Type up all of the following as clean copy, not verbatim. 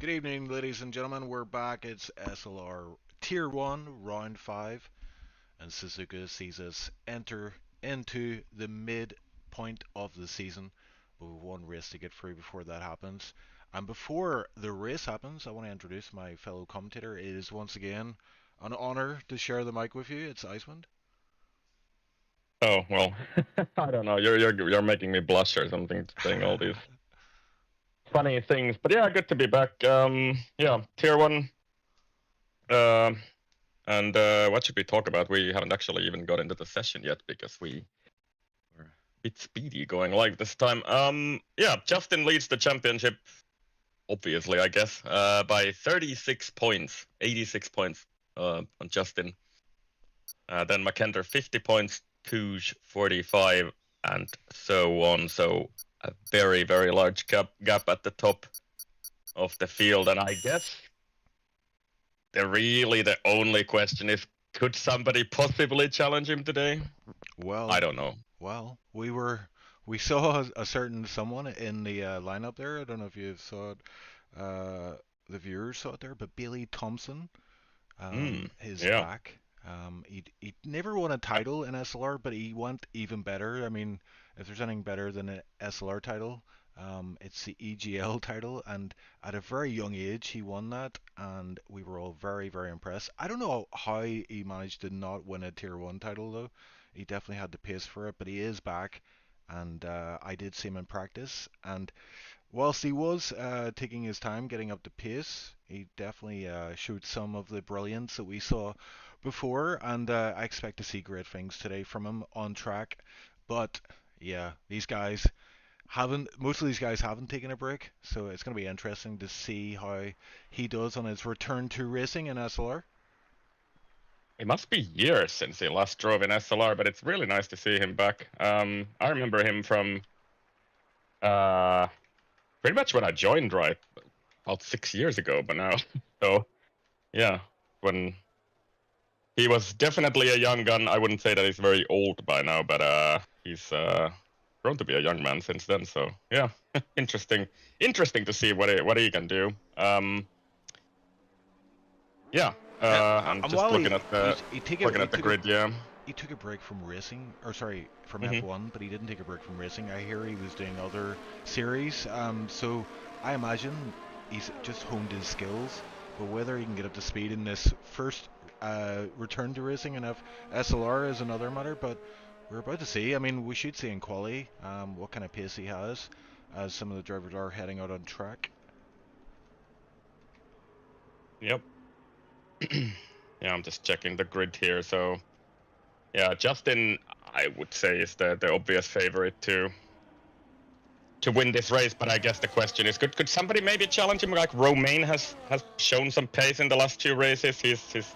Good evening, ladies and gentlemen. We're back. It's SLR Tier 1, Round 5, and Suzuka sees us enter into the midpoint of the season. But we've one race to get through before that happens. And before the race happens, I want to introduce my fellow commentator. It is once again an honor to share the mic with you. It's Icewind. Oh well, I don't know. You're making me blush or something, saying all these funny things. But yeah, good to be back. Yeah, tier one. Uh, and what should we talk about? We haven't actually even got into the session yet because we were a bit speedy going live this time. Yeah, Justin leads the championship, obviously, I guess, by 36 points, 86 points on Justin. Then McKender 50 points, Touge 45, and so on. So a very, very large gap at the top of the field. And I guess the only question is, could somebody possibly challenge him today? Well, I don't know. we saw a certain someone in the lineup there. I don't know if you saw it. The viewers saw it there, but Bailey Thompson is Yeah. back. He never won a title in SLR, but he went even better. I mean, if there's anything better than an SLR title, it's the EGL title. And at a very young age, he won that, and we were all very, very impressed. I don't know how he managed to not win a Tier 1 title, though. He definitely had the pace for it, but he is back, and I did see him in practice. And whilst he was taking his time getting up to pace, he definitely showed some of the brilliance that we saw before, and I expect to see great things today from him on track. But yeah, most of these guys haven't taken a break, so it's going to be interesting to see how he does on his return to racing in SLR. It must be years since he last drove in SLR, but it's really nice to see him back. I remember him from uh, pretty much when I joined, right? About 6 years ago, but now. So, yeah, when he was definitely a young gun. I wouldn't say that he's very old by now, but he's grown to be a young man since then. So yeah, interesting to see what he can do. Yeah, I'm And just while looking at the grid. Yeah. he took a break from racing, or sorry, from Hmm. F1, but he didn't take a break from racing. I hear he was doing other series, so I imagine he's just honed his skills. But whether he can get up to speed in this first return to racing in SLR is another matter. But we're about to see. I mean, we should see in quali what kind of pace he has, as some of the drivers are heading out on track. Yep. Yeah, I'm just checking the grid here. So yeah, Justin, I would say is the obvious favorite to win this race, but I guess the question is, could somebody maybe challenge him? Like Romain has shown some pace in the last two races. He's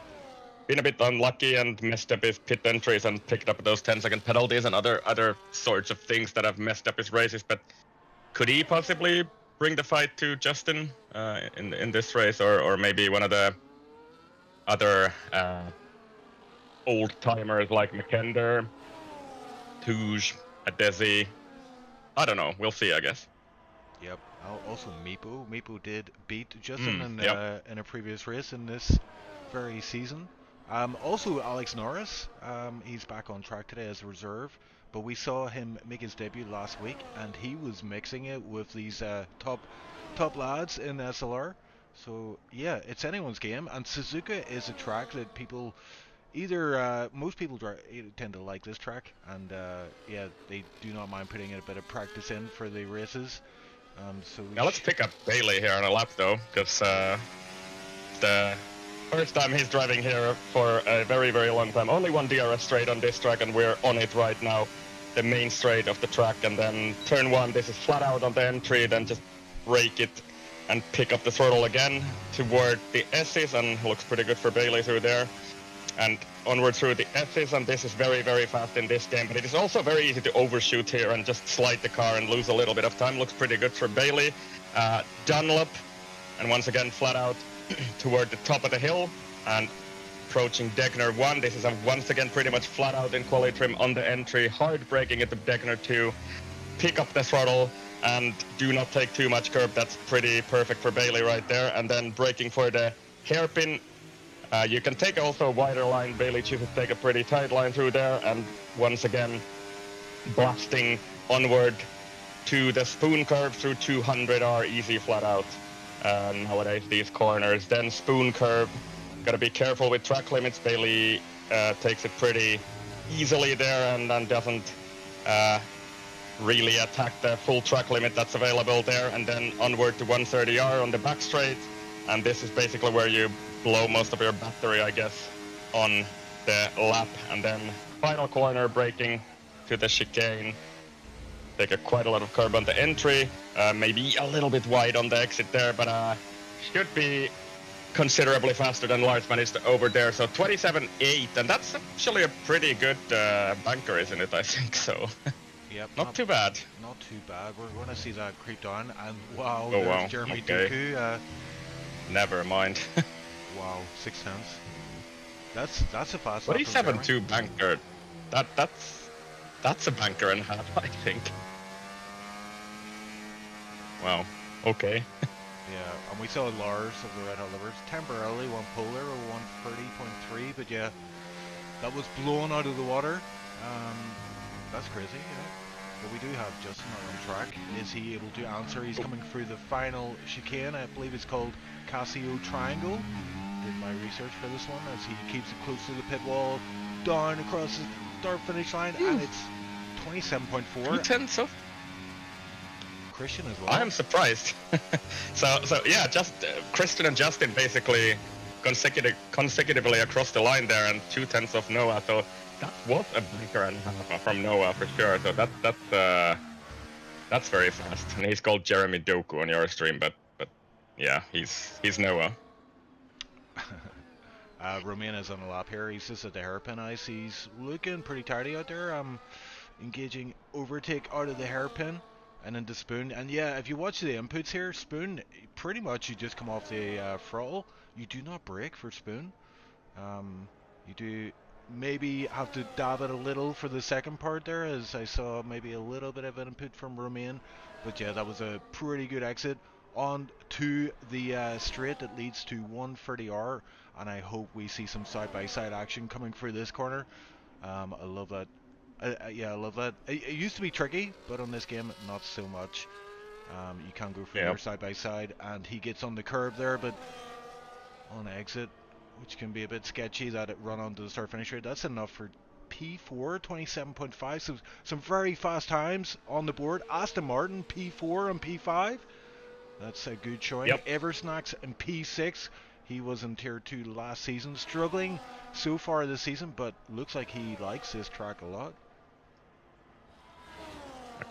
been a bit unlucky and messed up his pit entries and picked up those 10-second penalties and other sorts of things that have messed up his races. But could he possibly bring the fight to Justin in this race, or maybe one of the other old timers like McKender, Touge, Adesi? I don't know. We'll see, I guess. Yep. Also, Meepo did beat Justin Yep. in a previous race in this very season. Also, Alex Norris. He's back on track today as a reserve, but we saw him make his debut last week, and he was mixing it with these top lads in SLR. So yeah, it's anyone's game. And Suzuka is a track that people either most people tend to like this track, and yeah, they do not mind putting in a bit of practice in for the races. So we Now let's pick up Bailey here on a lap though, because the first time he's driving here for a very, very long time. Only one DRS straight on this track, and we're on it right now. The main straight of the track, and then turn one, this is flat out on the entry, then just brake it and pick up the throttle again toward the S's, and looks pretty good for Bailey through there. And onward through the S's, and this is very, very fast in this game, but it is also very easy to overshoot here and just slide the car and lose a little bit of time. Looks pretty good for Bailey. Dunlop, and once again flat out toward the top of the hill and approaching Degner 1. This is once again pretty much flat out in quali trim on the entry, hard braking at the Degner 2, pick up the throttle and do not take too much curb. That's pretty perfect for Bailey right there. And then braking for the hairpin. You can take also a wider line. Bailey chooses to take a pretty tight line through there, and once again, blasting onward to the spoon curve through 200 are easy flat out. Nowadays, these corners. Then spoon curve. Gotta be careful with track limits. Bailey takes it pretty easily there and doesn't really attack the full track limit that's available there. And then onward to 130R on the back straight. And this is basically where you blow most of your battery, I guess, on the lap. And then final corner braking to the chicane. Take quite a lot of curb on the entry, maybe a little bit wide on the exit there, but should be considerably faster than Lars managed over there. So 27.8, and that's actually a pretty good banker, isn't it? I think so. Yep. Not too bad. Not too bad. We're going to see that creep down, and wow, Oh, there's wow. Jeremy Okay. Duku. Never mind. Wow, 6 tenths. That's a fast lap. 27.2 banker. That's a banker and a half, I think. Wow. Okay. Yeah, and we saw Lars of the Red Hot Livers temporarily won polar or 130.3, but yeah, that was blown out of the water. That's crazy, yeah. But we do have Justin on track. Is he able to answer? He's coming through the final chicane. I believe it's called Casio Triangle. Did my research for this one as he keeps it close to the pit wall, down across the start finish line, and it's 27.4. 2 tenths of. Christian as well. I am surprised. so yeah, just Christian and Justin basically consecutively across the line there, and 2 tenths of Noah. So that was a banker and a half from Noah for sure. So that's very fast. And he's called Jeremy Doku on your stream, but yeah, he's Noah. Romain is on a lap here. He's just at the hairpin ice. He's looking pretty tidy out there. Engaging overtake out of the hairpin and into spoon. And yeah, if you watch the inputs here, spoon, pretty much you just come off the throttle. You do not brake for spoon. You do maybe have to dab it a little for the second part there, as I saw maybe a little bit of an input from Romain. But yeah, that was a pretty good exit on to the straight that leads to 130R, and I hope we see some side-by-side action coming through this corner. I love that. Yeah, I love that. It used to be tricky, but on this game, not so much. You can go through your side-by-side, and he gets on the curb there, but on exit, which can be a bit sketchy, that it run onto the start-finish rate. That's enough for P4, 27.5, so some very fast times on the board. Aston Martin, P4 and P5. That's a good showing. Yep. Eversnack's in P6. He was in Tier 2 last season, struggling so far this season, but looks like he likes this track a lot.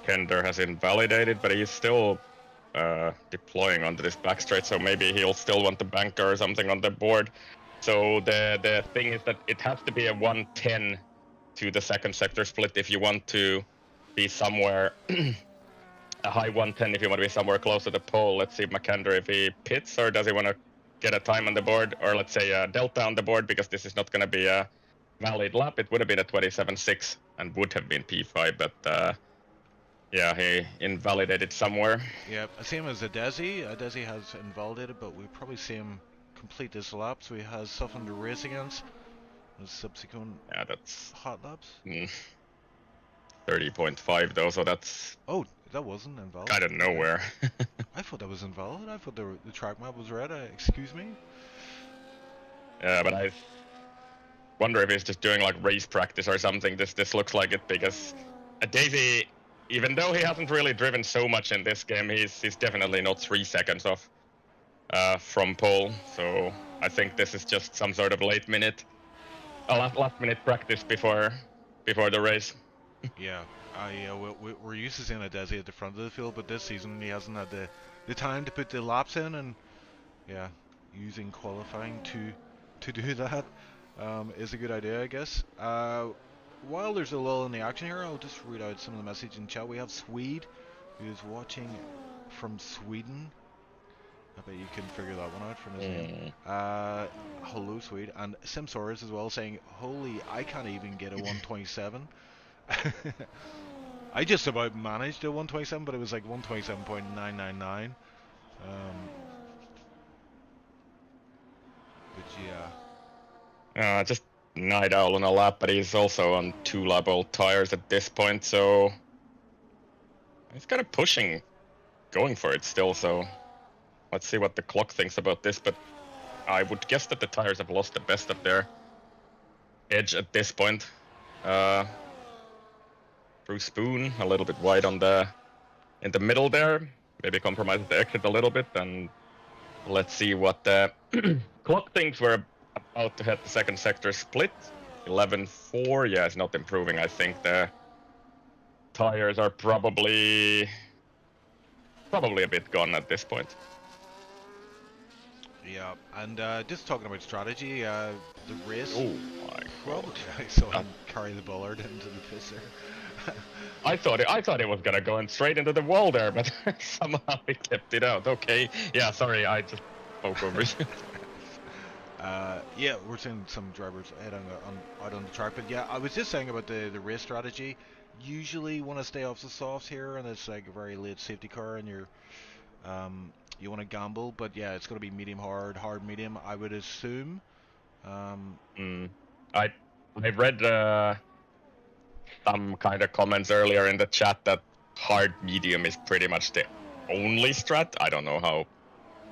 Kender has invalidated, but he's still deploying onto this back straight, so maybe he'll still want the banker or something on the board. So the thing is that it has to be a 110 to the second sector split if you want to be somewhere a high 110 if you want to be somewhere close to the pole. Let's see McKender if he pits, or does he want to get a time on the board, or let's say a delta on the board, because this is not going to be a valid lap. It would have been a 27.6 and would have been P5, but yeah, he invalidated somewhere. Yeah, same as Adesi. Adesi has invalidated, but we probably see him complete this lap, so he has something to race against. The subsequent hot laps. 30.5 though, so that's... Oh, that wasn't invalid. Out of nowhere. I thought that was invalid. I thought the track map was red. Excuse me? Yeah, but I wonder if he's just doing like race practice or something. This looks like it, because Daisy, even though he hasn't really driven so much in this game, he's definitely not 3 seconds off from pole. So I think this is just some sort of last minute practice before the race. Yeah, we're used to seeing Adesi at the front of the field, but this season he hasn't had the time to put the laps in, and yeah, using qualifying to do that is a good idea, I guess. While there's a lull in the action here, I'll just read out some of the message in chat. We have Swede, who is watching from Sweden. I bet you can figure that one out from his name. Hello, Swede. And Simsaurus as well, saying, holy, I can't even get a 127. I just about managed a 127, but it was like 127.999. But yeah. Just Night Owl on a lap, but he's also on 2-lap old tires at this point, so he's kind of pushing, going for it still. So let's see what the clock thinks about this. But I would guess that the tires have lost the best of their edge at this point. Through Spoon, a little bit wide in the middle there. Maybe compromises the exit a little bit, and let's see what the clock thinks. We're about to hit the second sector split. 11.4. Yeah, it's not improving. I think the tires are probably a bit gone at this point. Yeah, and just talking about strategy, the race. Oh my god! I saw him carry the bollard into the pits there. I thought it was gonna go in straight into the wall there, but somehow it kept it out. Okay, yeah, sorry, I just spoke over you. Yeah, we're seeing some drivers head out on the track, but yeah, I was just saying about the race strategy. Usually, want to stay off the softs here, and it's like a very late safety car, and you want to gamble, but yeah, it's going to be medium hard, hard medium, I would assume. I read some kind of comments earlier in the chat that hard medium is pretty much the only strat. I don't know how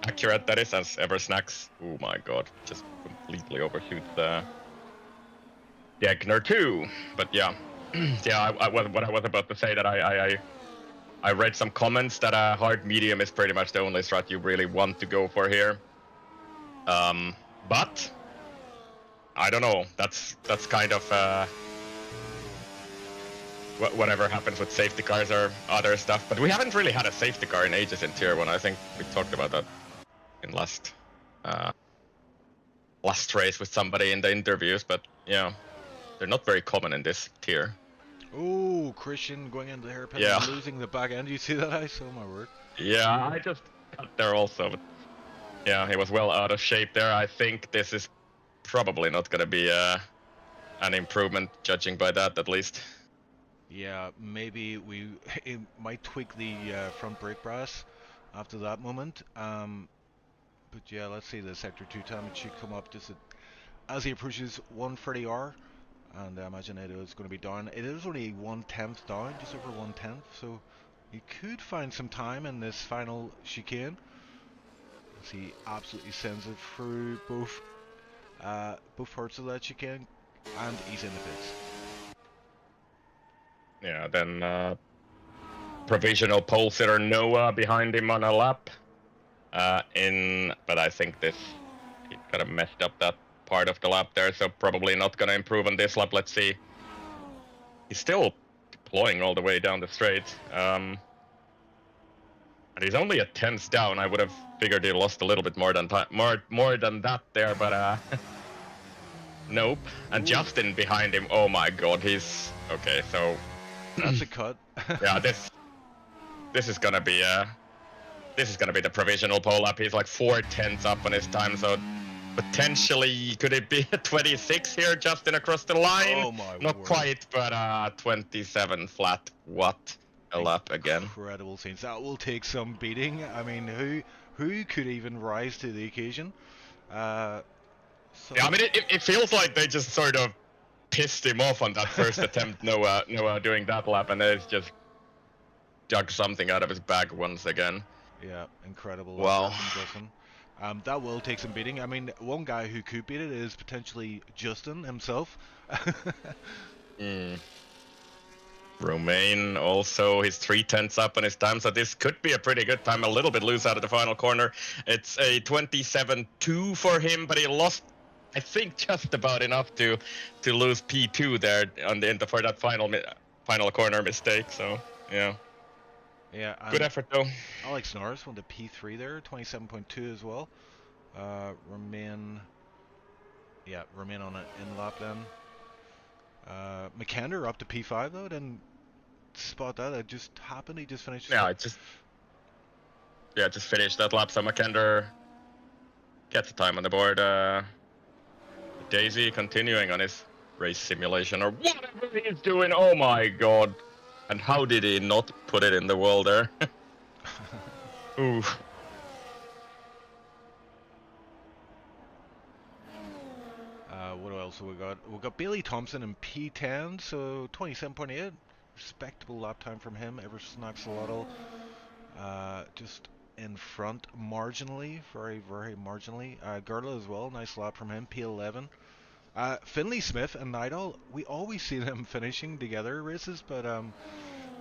accurate that is, as Eversnacks, oh my god, just completely overshoots the Egner too. But yeah, yeah, what I was about to say, that I read some comments that hard medium is pretty much the only strat you really want to go for here. But I don't know. That's kind of whatever happens with safety cars or other stuff. But we haven't really had a safety car in ages in Tier 1. I think we talked about that in last race with somebody in the interviews. But yeah, they're not very common in this tier. Oh, Christian going into the hairpin, yeah, and losing the back end. You see that? I saw my word. Yeah, I just got there also. But yeah, he was well out of shape there. I think this is probably not going to be an improvement, judging by that at least. Yeah, maybe it might tweak the front brake brass after that moment. But yeah, let's see the sector 2 time. It should come up just as he approaches 130R. And I imagine it is going to be down. It is only 1/10 down, just over 1/10. So he could find some time in this final chicane. As he absolutely sends it through both parts of that chicane, and he's in the pits. Yeah, then provisional pole sitter Noah behind him on a lap. But I think he kind of messed up that part of the lap there, so probably not gonna improve on this lap. Let's see. He's still deploying all the way down the straight. And he's only a tenth down. I would have figured he lost a little bit more than that there, but nope. And Justin behind him. Oh my god, he's okay. So that's a cut. Yeah, this is gonna be the provisional pole lap. He's like 4/10 up on his time, so potentially could it be a 26 here, Justin, across the line? Oh my Not word. quite, but 27 flat. What a lap again. Incredible scenes. That will take some beating. I mean, who could even rise to the occasion? Yeah, I mean, it feels like they just sort of pissed him off on that first attempt, Noah doing that lap, and then it's just dug something out of his bag once again. Yeah, incredible. Wow. That will take some beating. I mean, one guy who could beat it is potentially Justin himself. Romain also, he's 3/10 up on his time, so this could be a pretty good time. A little bit loose out of the final corner. It's a 27.2 for him, but he lost, I think, just about enough to lose P2 there for that final corner mistake. So yeah. Yeah. Good effort though. Alex Norris won the P3 there, 27.2 as well. Romain on an in lap then. McKenna up to P5 though. Didn't spot that. It just happened. He just finished. Yeah, just finished that lap. So McKenna gets the time on the board. Daisy continuing on his race simulation or whatever he's doing. Oh my god. And how did he not put it in the wall there? Ooh. What else have we got? We've got Bailey Thompson in P10, so 27.8. Respectable lap time from him. Eversnack's Lotto just in front marginally, very, very marginally. Gerla as well, nice lap from him, P11. Finley Smith and Nidal, we always see them finishing together races, but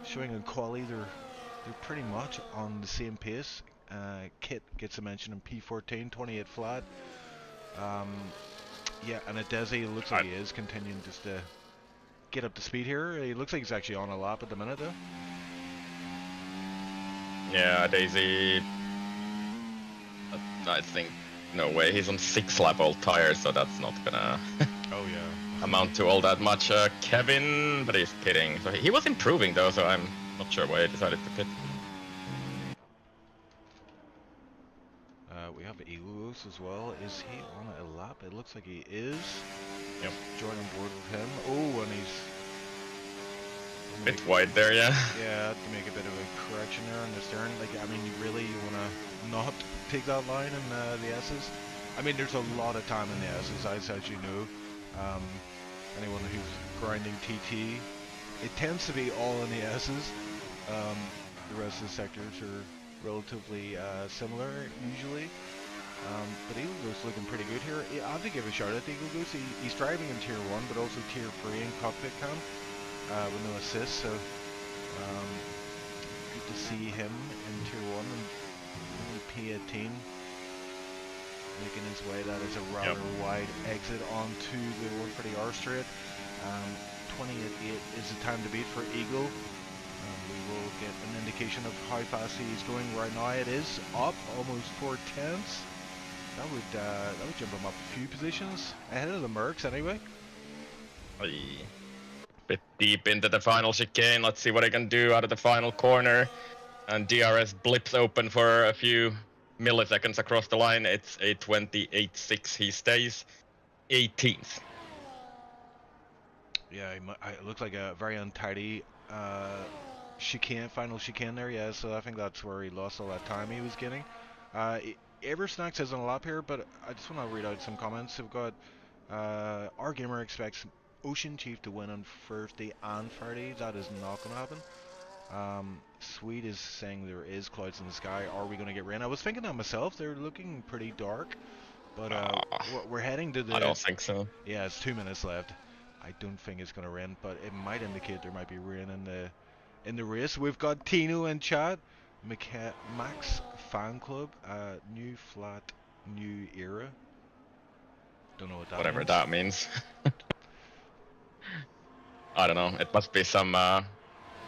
showing in quali they're pretty much on the same pace. Kit gets a mention in P14, 28 flat. Yeah, and Adesi looks like he is continuing just to get up to speed here. He looks like he's actually on a lap at the minute though. Yeah, Daisy. I think no way. He's on 6 lap old tires, so that's not gonna Oh yeah. amount to all that much. Kevin, but he's pitting. So he was improving though, so I'm not sure why he decided to pit. We have Eluos as well. Is he on a lap? It looks like he is. Yep. Join on board with him. Oh, and he's A bit wide there, yeah. Yeah, to make a bit of a correction there on the stern. Like, I mean, you wanna not take that line in the S's. I mean, there's a lot of time in the S's, as you know. Anyone who's grinding TT, it tends to be all in the S's. The rest of the sectors are relatively similar usually. But Eagle Goose looking pretty good here. I have to give a shout out to Eagle Goose. He's driving in Tier 1, but also Tier 3 in cockpit cam with no assist. So good to see him in Tier 1 and only P18 making his way. That is a rather wide exit onto the 130R straight. 28.8 is the time to beat for Eagle. We will get an indication of how fast he's going right now. It is up almost 4/10. That would jump him up a few positions ahead of the Mercs anyway. Bit deep into the final chicane. Let's see what he can do out of the final corner. And DRS blips open for a few milliseconds across the line. It's a 28.6. He stays 18th. Yeah, it looks like a very untidy final chicane there. Yeah, so I think that's where he lost all that time he was getting. Eversnacks isn't a lap here, but I just want to read out some comments. We've got our gamer expects Ocean Chief to win on Thursday and Friday. That is not going to happen. Sweet is saying there is clouds in the sky. Are we going to get rain? I was thinking that myself. They're looking pretty dark, but we're heading to the. I don't think so. Yeah, it's 2 minutes left. I don't think it's going to rain, but it might indicate there might be rain in the race. We've got Tino in chat. Max Fan Club, new flat, new era. Don't know what that Whatever means. that means. I don't know. It must be some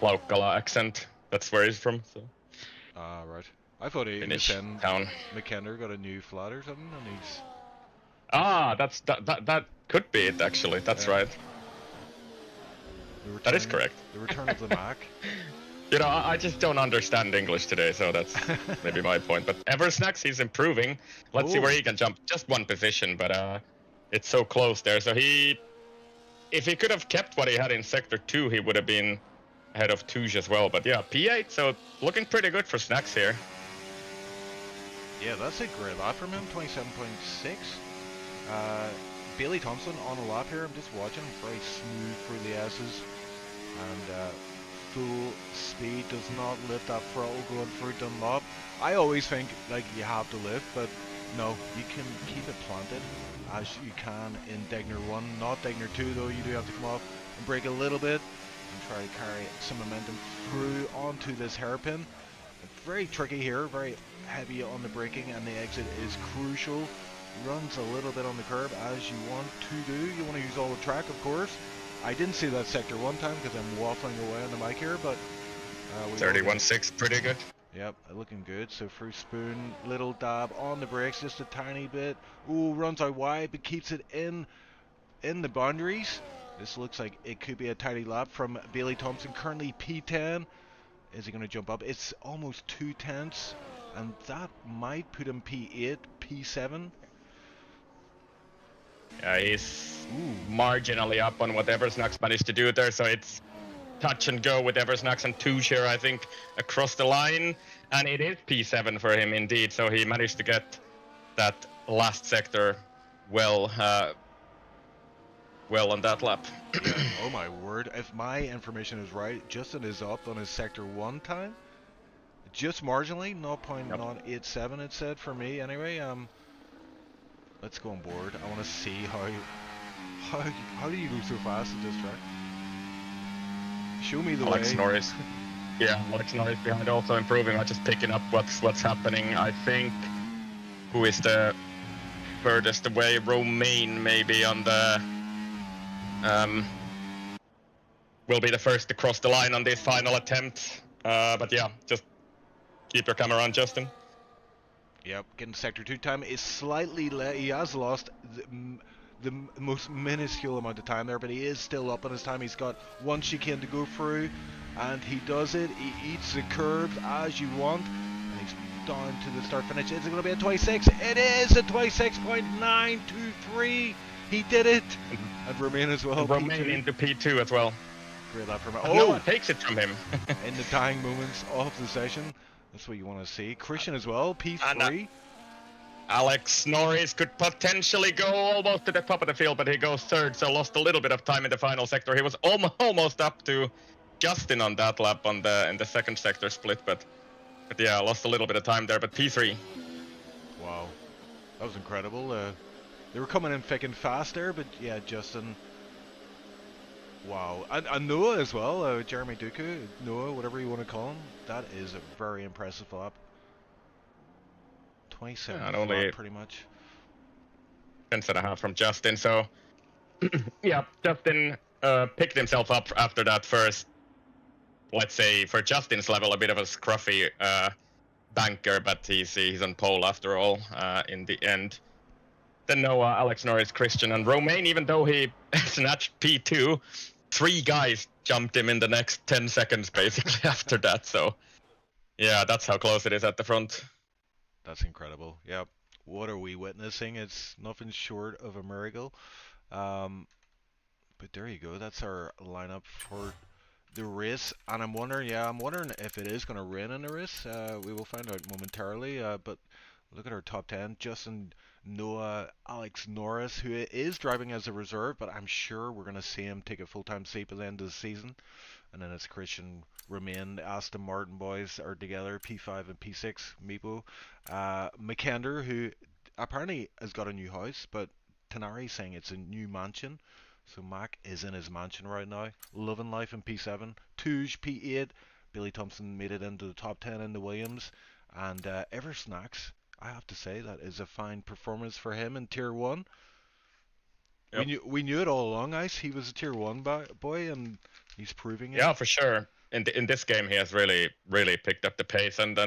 local accent. That's where he's from. So. Right. I thought he was saying McKenna got a new flat or something, and he's. That could be it actually. That's right. That is correct. The return of the Mac. You know, I just don't understand English today, so that's maybe my point. But Eversnacks, he's improving. Let's see where he can jump. Just one position, but it's so close there. So if he could have kept what he had in Sector 2, he would have been ahead of Touge as well. But yeah, P8, so looking pretty good for Snacks here. Yeah, that's a great lap from him, 27.6. Bailey Thompson on a lap here. I'm just watching, very smooth through the S's. And full speed, does not lift that throttle going through Dunlop. I always think like you have to lift, but no, you can keep it planted as you can in Degner 1, not Degner 2 though. You do have to come off and brake a little bit and try to carry some momentum through onto this hairpin. Very tricky here, very heavy on the braking, and the exit is crucial. Runs a little bit on the curb as you want to do. You want to use all the track, of course. I didn't see that sector one time because I'm waffling away on the mic here, but 31.6, pretty good. Yep, looking good. So through spoon, little dab on the brakes, just a tiny bit. Ooh, runs out wide, but keeps it in the boundaries. This looks like it could be a tidy lap from Bailey Thompson, currently P10. Is he going to jump up? It's almost 2/10, and that might put him P8, P7. Yeah, he's marginally up on what Eversnacks managed to do there, so it's touch and go with Eversnax and Tushir, I think, across the line. And it is P7 for him indeed, so he managed to get that last sector well on that lap. Yeah, oh my word. If my information is right, Justin is up on his sector 1 time. Just marginally, 0.087 it said for me anyway. Let's go on board. I want to see how do you go so fast at this track? Show me the Alex way. Norris. Yeah, Alex Norris behind also improving, not just picking up what's happening. I think who is the furthest away? Romain maybe on the will be the first to cross the line on this final attempt. But yeah, just keep your camera on, Justin. Yep, getting sector 2 time is slightly he has lost the most minuscule amount of time there, but he is still up on his time. He's got one chicane to go through, and he does it. He eats the curves as you want, and he's down to the start finish. Is it going to be a 26? It is a 26.923. He did it, and Romain as well. Romain into P2 as well. Great lap from him. Oh, Noah takes it from him. In the dying moments of the session. That's what you want to see. Christian as well, P3. Alex Norris could potentially go almost to the top of the field, but he goes third, so lost a little bit of time in the final sector. He was almost up to Justin on that lap in the second sector split, but yeah, lost a little bit of time there, but P3. Wow, that was incredible. They were coming in thick and fast there, but yeah, Justin. Wow, and Noah as well, Jeremy Duku, Noah, whatever you want to call him. That is a very impressive lap. 27 only pretty much. 10.5 from Justin, so yeah, Justin picked himself up after that first, let's say, for Justin's level, a bit of a scruffy banker, but he's on pole after all in the end. Then Noah, Alex Norris, Christian, and Romain, even though he snatched P2, 3 guys jumped him in the next 10 seconds basically after that. So yeah, that's how close it is at the front. That's incredible. Yep. What are we witnessing? It's nothing short of a miracle. But there you go. That's our lineup for the race. And I'm wondering if it is going to rain in the race. We will find out momentarily. But look at our top 10. Justin, Noah, Alex Norris, who is driving as a reserve, but I'm sure we're going to see him take a full-time seat by the end of the season. And then it's Christian, Romain, Aston Martin boys are together, P5 and P6, Meepo. McKender, who apparently has got a new house, but Tenari's saying it's a new mansion. So Mac is in his mansion right now, loving life in P7. Touge, P8. Billy Thompson made it into the top 10 in the Williams. And Eversnax, I have to say, that is a fine performance for him in Tier 1. Yep. We knew it all along, Ice. He was a Tier 1 boy, and he's proving it. Yeah, for sure. In this game, he has really picked up the pace, and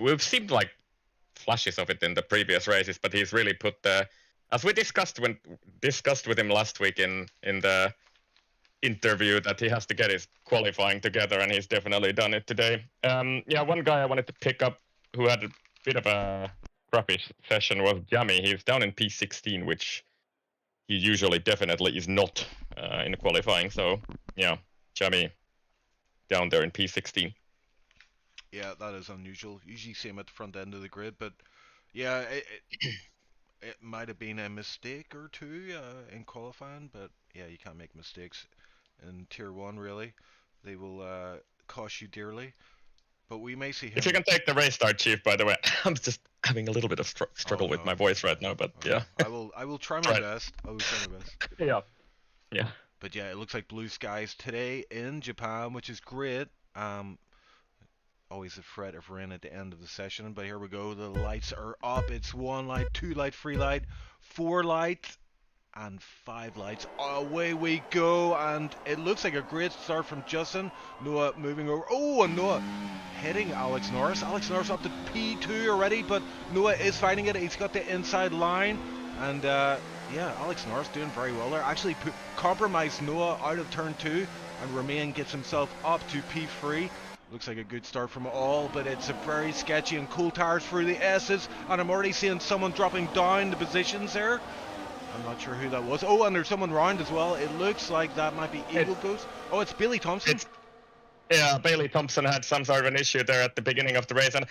we've seen like flashes of it in the previous races, but he's really put the, as we discussed with him last week in the interview, that he has to get his qualifying together, and he's definitely done it today. Yeah, one guy I wanted to pick up who had a bit of a crappy session was Jamie. He's down in P16, which he usually definitely is not in qualifying. So yeah, Jamie down there in P16. Yeah, that is unusual. Usually see him at the front end of the grid, but yeah, it might have been a mistake or two in qualifying, but yeah, you can't make mistakes in Tier 1 really. They will cost you dearly. But we may see him. If you can take the race start, Chief, by the way. I'm just having a little bit of struggle with my voice right now, but yeah. I will try my best. I will try my best. Yeah. But yeah, it looks like blue skies today in Japan, which is great. Always a threat of rain at the end of the session, but here we go. The lights are up. It's 1 light, 2 light, 3 light, 4 light, and 5 lights. Away we go, and it looks like a great start from Justin. Noah moving over. Oh, and Noah hitting Alex Norris. Alex Norris up to P2 already, but Noah is fighting it. He's got the inside line, and yeah, Alex Norris doing very well there. Actually compromised Noah out of turn 2, and Romain gets himself up to P3. Looks like a good start from all, but it's a very sketchy and cool tires through the S's, and I'm already seeing someone dropping down the positions there. I'm not sure who that was. Oh, and there's someone round as well. It looks like that might be Eagle Ghost. Oh, it's Billy Thompson. Yeah, Bailey Thompson had some sort of an issue there at the beginning of the race, and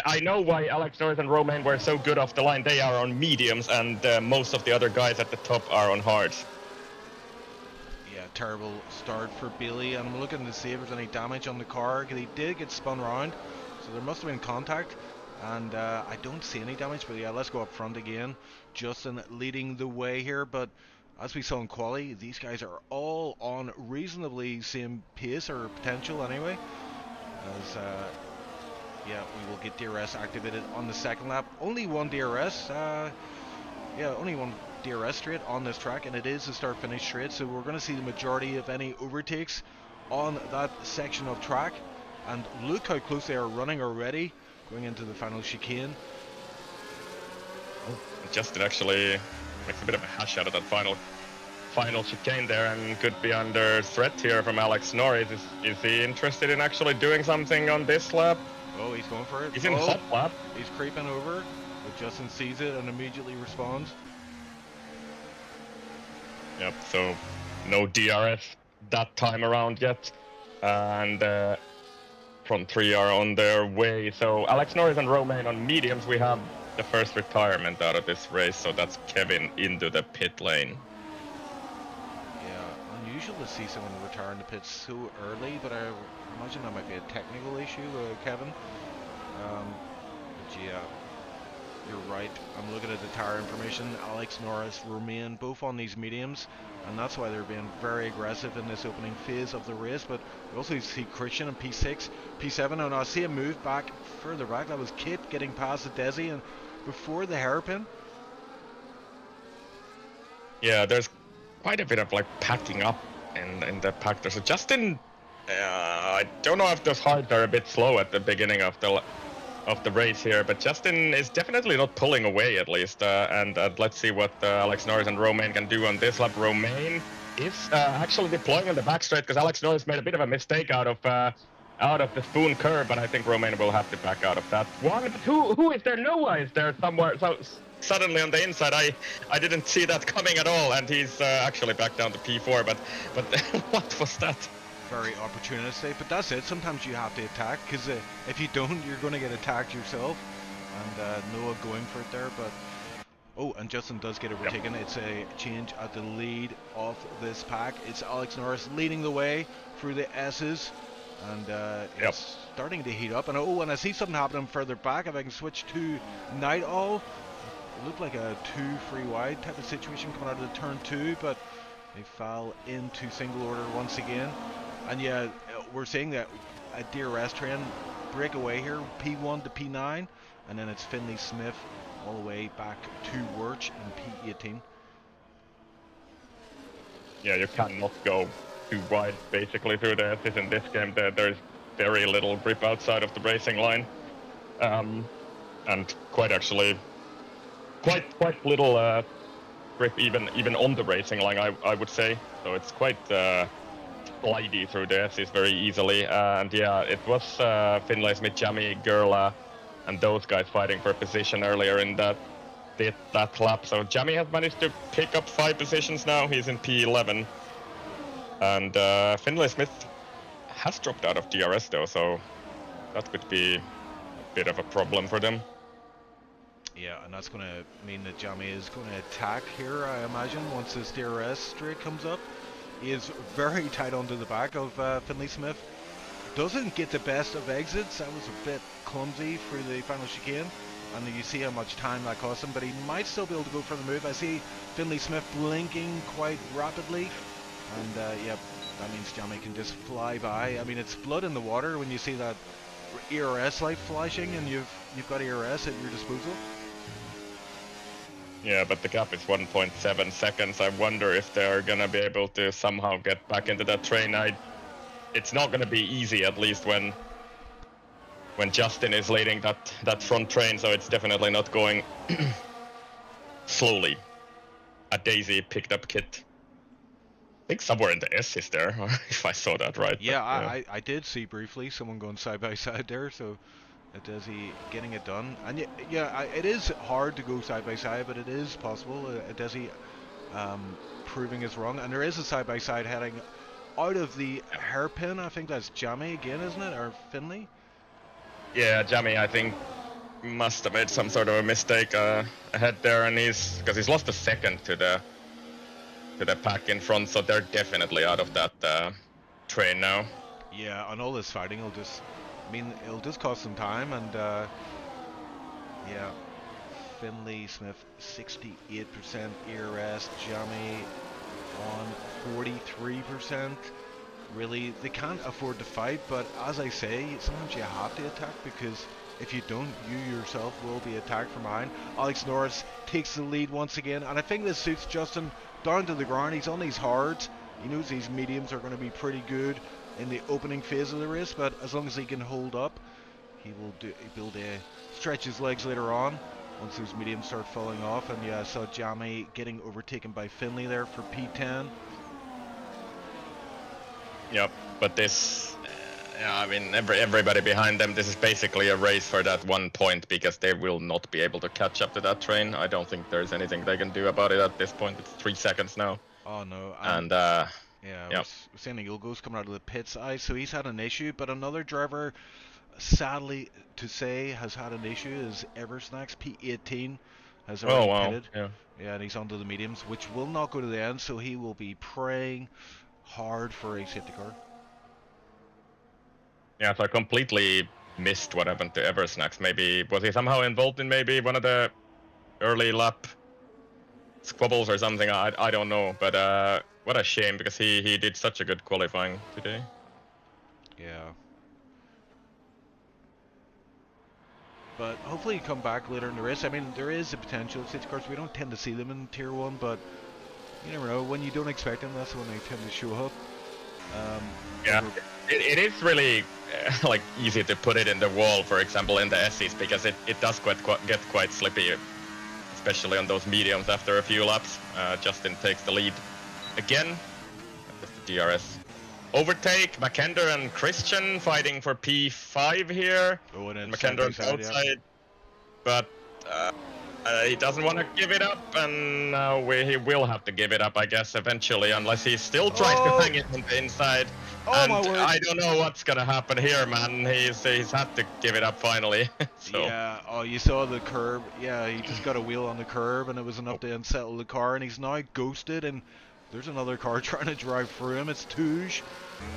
I know why Alex Norris and Romain were so good off the line. They are on mediums, and most of the other guys at the top are on hards. Yeah, terrible start for Bailey. And I'm looking to see if there's any damage on the car. He did get spun around, so there must have been contact. And I don't see any damage, but yeah, let's go up front again. Justin leading the way here, but as we saw in quali, these guys are all on reasonably same pace or potential anyway. As yeah, we will get DRS activated on the second lap. Only one DRS. Yeah, only one DRS straight on this track, and it is a start-finish straight, so we're going to see the majority of any overtakes on that section of track. And look how close they are running already, going into the final chicane. Justin actually makes a bit of a hash out of that final chicane there, and could be under threat here from Alex Norris. Is he interested in actually doing something on this lap? Oh, he's going for it. He's in hot lap. He's creeping over, but Justin sees it and immediately responds. Yep, so no DRS that time around yet, and front three are on their way. So Alex Norris and Romain on mediums. We have the first retirement out of this race, so that's Kevin into the pit lane. Yeah, unusual to see someone retire in the pits so early, but I imagine that might be a technical issue, Kevin. But yeah, you're right. I'm looking at the tire information. Alex Norris, Romain, both on these mediums, and that's why they're being very aggressive in this opening phase of the race. But we also see Christian in P6, P7, and I see him move back further back. That was Kit getting past the Desi and before the hairpin. Yeah, there's quite a bit of like packing up in the pack there. So Justin, I don't know if those hards are a bit slow at the beginning of the race here, but Justin is definitely not pulling away at least. And let's see what Alex Norris and Romain can do on this lap. Romain is actually deploying on the back straight because Alex Norris made a bit of a mistake out of the spoon curve, but I think Romain will have to back out of that one. But who is there? Noah is there somewhere. So suddenly on the inside, I didn't see that coming at all, and he's actually back down to P4. But what was that? Very opportunistic, but that's it. Sometimes you have to attack, because if you don't, you're going to get attacked yourself. And Noah going for it there, but oh, and Justin does get overtaken. Yep. It's a change at the lead of this pack. It's Alex Norris leading the way through the S's, and it's starting to heat up. And oh, and I see something happening further back. If I can switch to Night Owl, it looked like a 2-3 wide type of situation coming out of the turn 2, but they fell into single order once again. And yeah, we're seeing that a DRS train break away here, P1 to P9, and then it's Finley Smith all the way back to Wirch in P18. Yeah, you cannot go too wide basically through the S's in this game. There's very little grip outside of the racing line, and quite little grip even on the racing line, I would say. So it's quite glidey through the S's very easily. And yeah, it was Finlay Smith, Jamie, Gerla, and those guys fighting for a position earlier in that lap. So Jamie has managed to pick up 5 positions now. He's in P11. And Finlay Smith has dropped out of DRS though, so that could be a bit of a problem for them. Yeah, and that's going to mean that Jamie is going to attack here, I imagine, once this DRS straight comes up. He is very tight onto the back of Finlay Smith. Doesn't get the best of exits. That was a bit clumsy through the final chicane. And you see how much time that cost him, but he might still be able to go for the move. I see Finlay Smith blinking quite rapidly. And yeah, that means Jamie can just fly by. I mean, it's blood in the water when you see that ERS light flashing and you've got ERS at your disposal. Yeah, but the gap is 1.7 seconds. I wonder if they're gonna be able to somehow get back into that train. It's not gonna be easy, at least when Justin is leading that front train, so it's definitely not going slowly. A Daisy picked up Kit. I think somewhere in the S is there, if I saw that right. Yeah, but, I did see briefly someone going side by side there, so Desi getting it done. And yeah, it is hard to go side by side, but it is possible. Desi proving us wrong. And there is a side by side heading out of the hairpin. I think that's Jamie again, isn't it? Or Finley? Yeah, Jamie, I think, must have made some sort of a mistake ahead there, and he's lost a second to the pack in front, so they're definitely out of that train now. Yeah, and all this fighting will just, I mean, it'll just cost some time, and yeah, Finley Smith 68% ERS, Jamie on 43%. Really, they can't afford to fight, but as I say, sometimes you have to attack, because if you don't, you yourself will be attacked from behind. Alex Norris takes the lead once again, and I think this suits Justin down to the ground. He's on these hards. He knows these mediums are going to be pretty good in the opening phase of the race, but as long as he can hold up, he will be able to stretch his legs later on once those mediums start falling off. And yeah, I saw Jamie getting overtaken by Finley there for P10. Yep, but this, I mean, everybody behind them, this is basically a race for that 1 point, because they will not be able to catch up to that train. I don't think there's anything they can do about it at this point. It's 3 seconds now. Oh no. And yeah, yep. we're seeing Ilgo's coming out of the pits, so he's had an issue, but another driver, sadly to say, has had an issue is Eversnacks P18 has already pitted. Yeah, and he's onto the mediums, which will not go to the end, so he will be praying hard for a safety car. Yeah, so I completely missed what happened to Eversnacks. Maybe was he somehow involved in maybe one of the early lap squabbles or something? I don't know, but what a shame, because he did such a good qualifying today. Yeah. But hopefully he come back later in the race. I mean, there is a potential of safety cars. We don't tend to see them in Tier 1, but you never know. When you don't expect them, that's when they tend to show up. Yeah, it is really like easy to put it in the wall, for example, in the SEs, because it does get quite slippy, especially on those mediums after a few laps. Justin takes the lead again. That's the DRS. Overtake, McKender and Christian fighting for P5 here. Oh, and McKender on the outside, yeah. But he doesn't want to give it up, and now he will have to give it up, I guess, eventually, unless he still tries to hang it on the inside. Oh, my word. I don't know what's gonna happen here, man. He's had to give it up finally. So. Yeah, oh, you saw the curb. Yeah, he just got a wheel on the curb, and it was enough to unsettle the car, and he's now ghosted, and there's another car trying to drive through him. It's Touge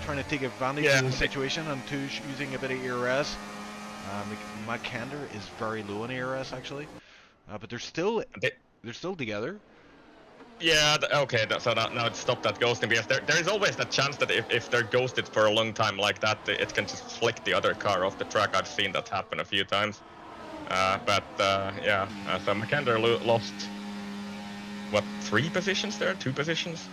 trying to take advantage of the situation, and Touge using a bit of ERS. McKender is very low in ERS, actually. But they're still together. Yeah, okay, so now it stopped that ghosting, because there is always that chance that if they're ghosted for a long time like that, it can just flick the other car off the track. I've seen that happen a few times. Yeah, so McKender lost, what, 3 positions there? 2 positions?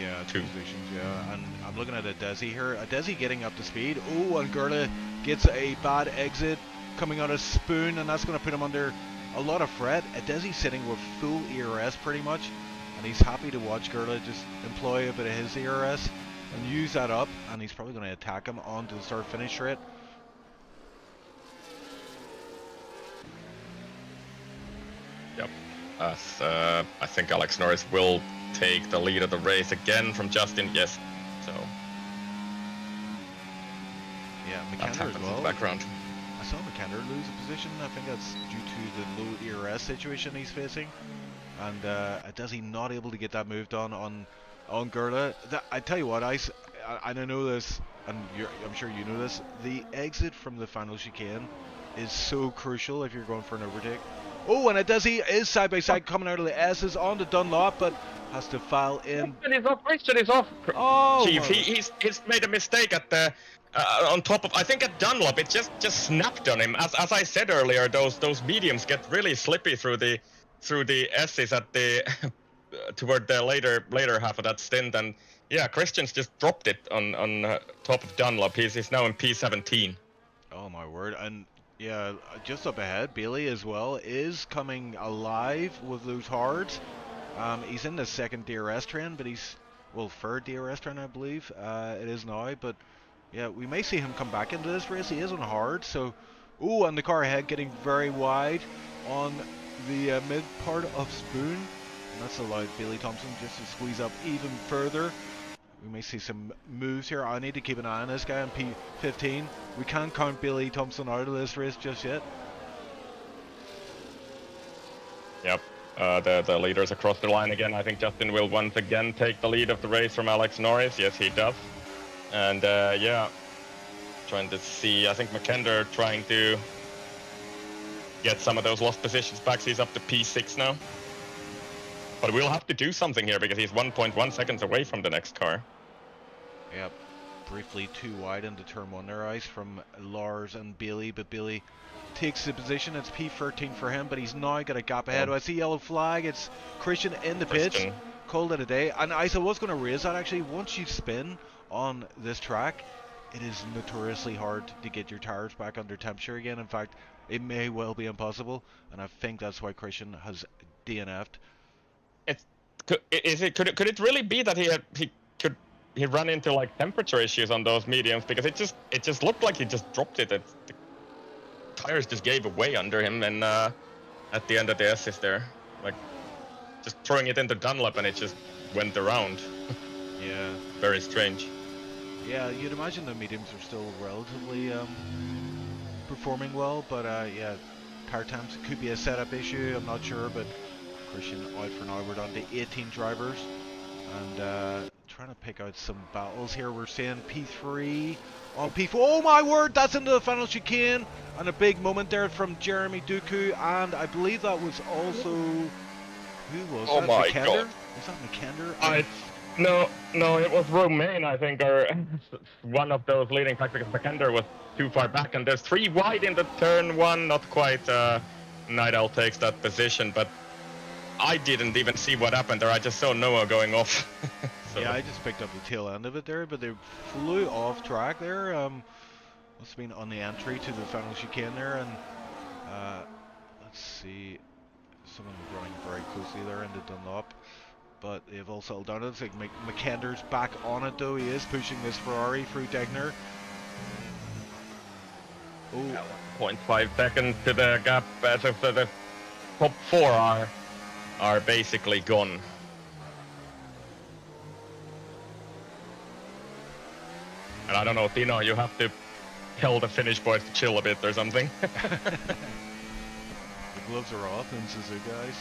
Yeah, 2 positions, yeah. And I'm looking at Adesi here. Adesi getting up to speed. Oh, and Gerda gets a bad exit coming out of Spoon, and that's going to put him under a lot of fret. Adesi's sitting with full ERS pretty much, and he's happy to watch Gerda just employ a bit of his ERS and use that up, and he's probably going to attack him onto the start-finish straight. Yep. I think Alex Norris will take the lead of the race again from Justin. Yes. So. Yeah, McKender as well. In the background. I saw McKender lose a position. I think that's due to the low ERS situation he's facing, and does he not able to get that moved on Gerda? I tell you what, I know this, and I'm sure you know this. The exit from the final chicane is so crucial if you're going for an overtake. Oh, and Adesi is side by side coming out of the S's on the Dunlop, but has to foul in. Christian is off. Oh, Chief, he's made a mistake at the on top of, I think at Dunlop, it just snapped on him. As I said earlier, those mediums get really slippy through the S's at the toward the later half of that stint, and yeah, Christian's just dropped it on top of Dunlop. He's now in P17. Oh my word. And yeah, just up ahead, Bailey as well is coming alive with those hards. He's in the second DRS train, but he's, well, third DRS train, I believe it is now. But yeah, we may see him come back into this race. He is on hard, so oh, and the car ahead getting very wide on the mid part of Spoon, and that's allowed Bailey Thompson just to squeeze up even further. We may see some moves here. I need to keep an eye on this guy on P15. We can't count Billy Thompson out of this race just yet. Yep. The leaders across the line again. I think Justin will once again take the lead of the race from Alex Norris. Yes, he does. And yeah, trying to see. I think McKender trying to get some of those lost positions back. He's up to P6 now. But we'll have to do something here because he's 1.1 seconds away from the next car. Yep. Briefly too wide into turn 1 there, Ice, from Lars and Bailey, but Bailey takes the position. It's P13 for him, but he's now got a gap ahead. I see yellow flag. It's Christian in the pits. Called it a day. And Ice, I was going to raise that actually. Once you spin on this track, it is notoriously hard to get your tires back under temperature again. In fact, it may well be impossible, and I think that's why Christian has DNF'd. Could it really be that he ran into like temperature issues on those mediums, because it just looked like he just dropped it. The tires just gave away under him, and at the end of the assist there, like just throwing it into Dunlop, and it just went around. Yeah. Very strange. Yeah, you'd imagine the mediums are still relatively performing well, but yeah, tire times could be a setup issue. I'm not sure, but Christian out for now. We're down to 18 drivers, and trying to pick out some battles here. We're seeing P3 on P4. Oh my word, that's into the final chicane, and a big moment there from Jeremy Duku, and I believe that was also, who was that? My McKender? God. Was that McKender? No, it was Romain, I think, or one of those leading tracks, because McKender was too far back, and there's 3 wide in the turn 1. Not quite. Night Owl takes that position, but I didn't even see what happened there. I just saw Noah going off. So. Yeah, I just picked up the tail end of it there, but they flew off track there. Must have been on the entry to the final chicane there, and let's see, someone running very closely there into Dunlop, but they've all settled down. It's like McKender's back on it though. He is pushing this Ferrari through Degner. Oh, 0.5 seconds to the gap. So the top 4 are basically gone. And I don't know, Tino, you have to tell the Finnish boys to chill a bit or something. The gloves are off in Suzuka, guys.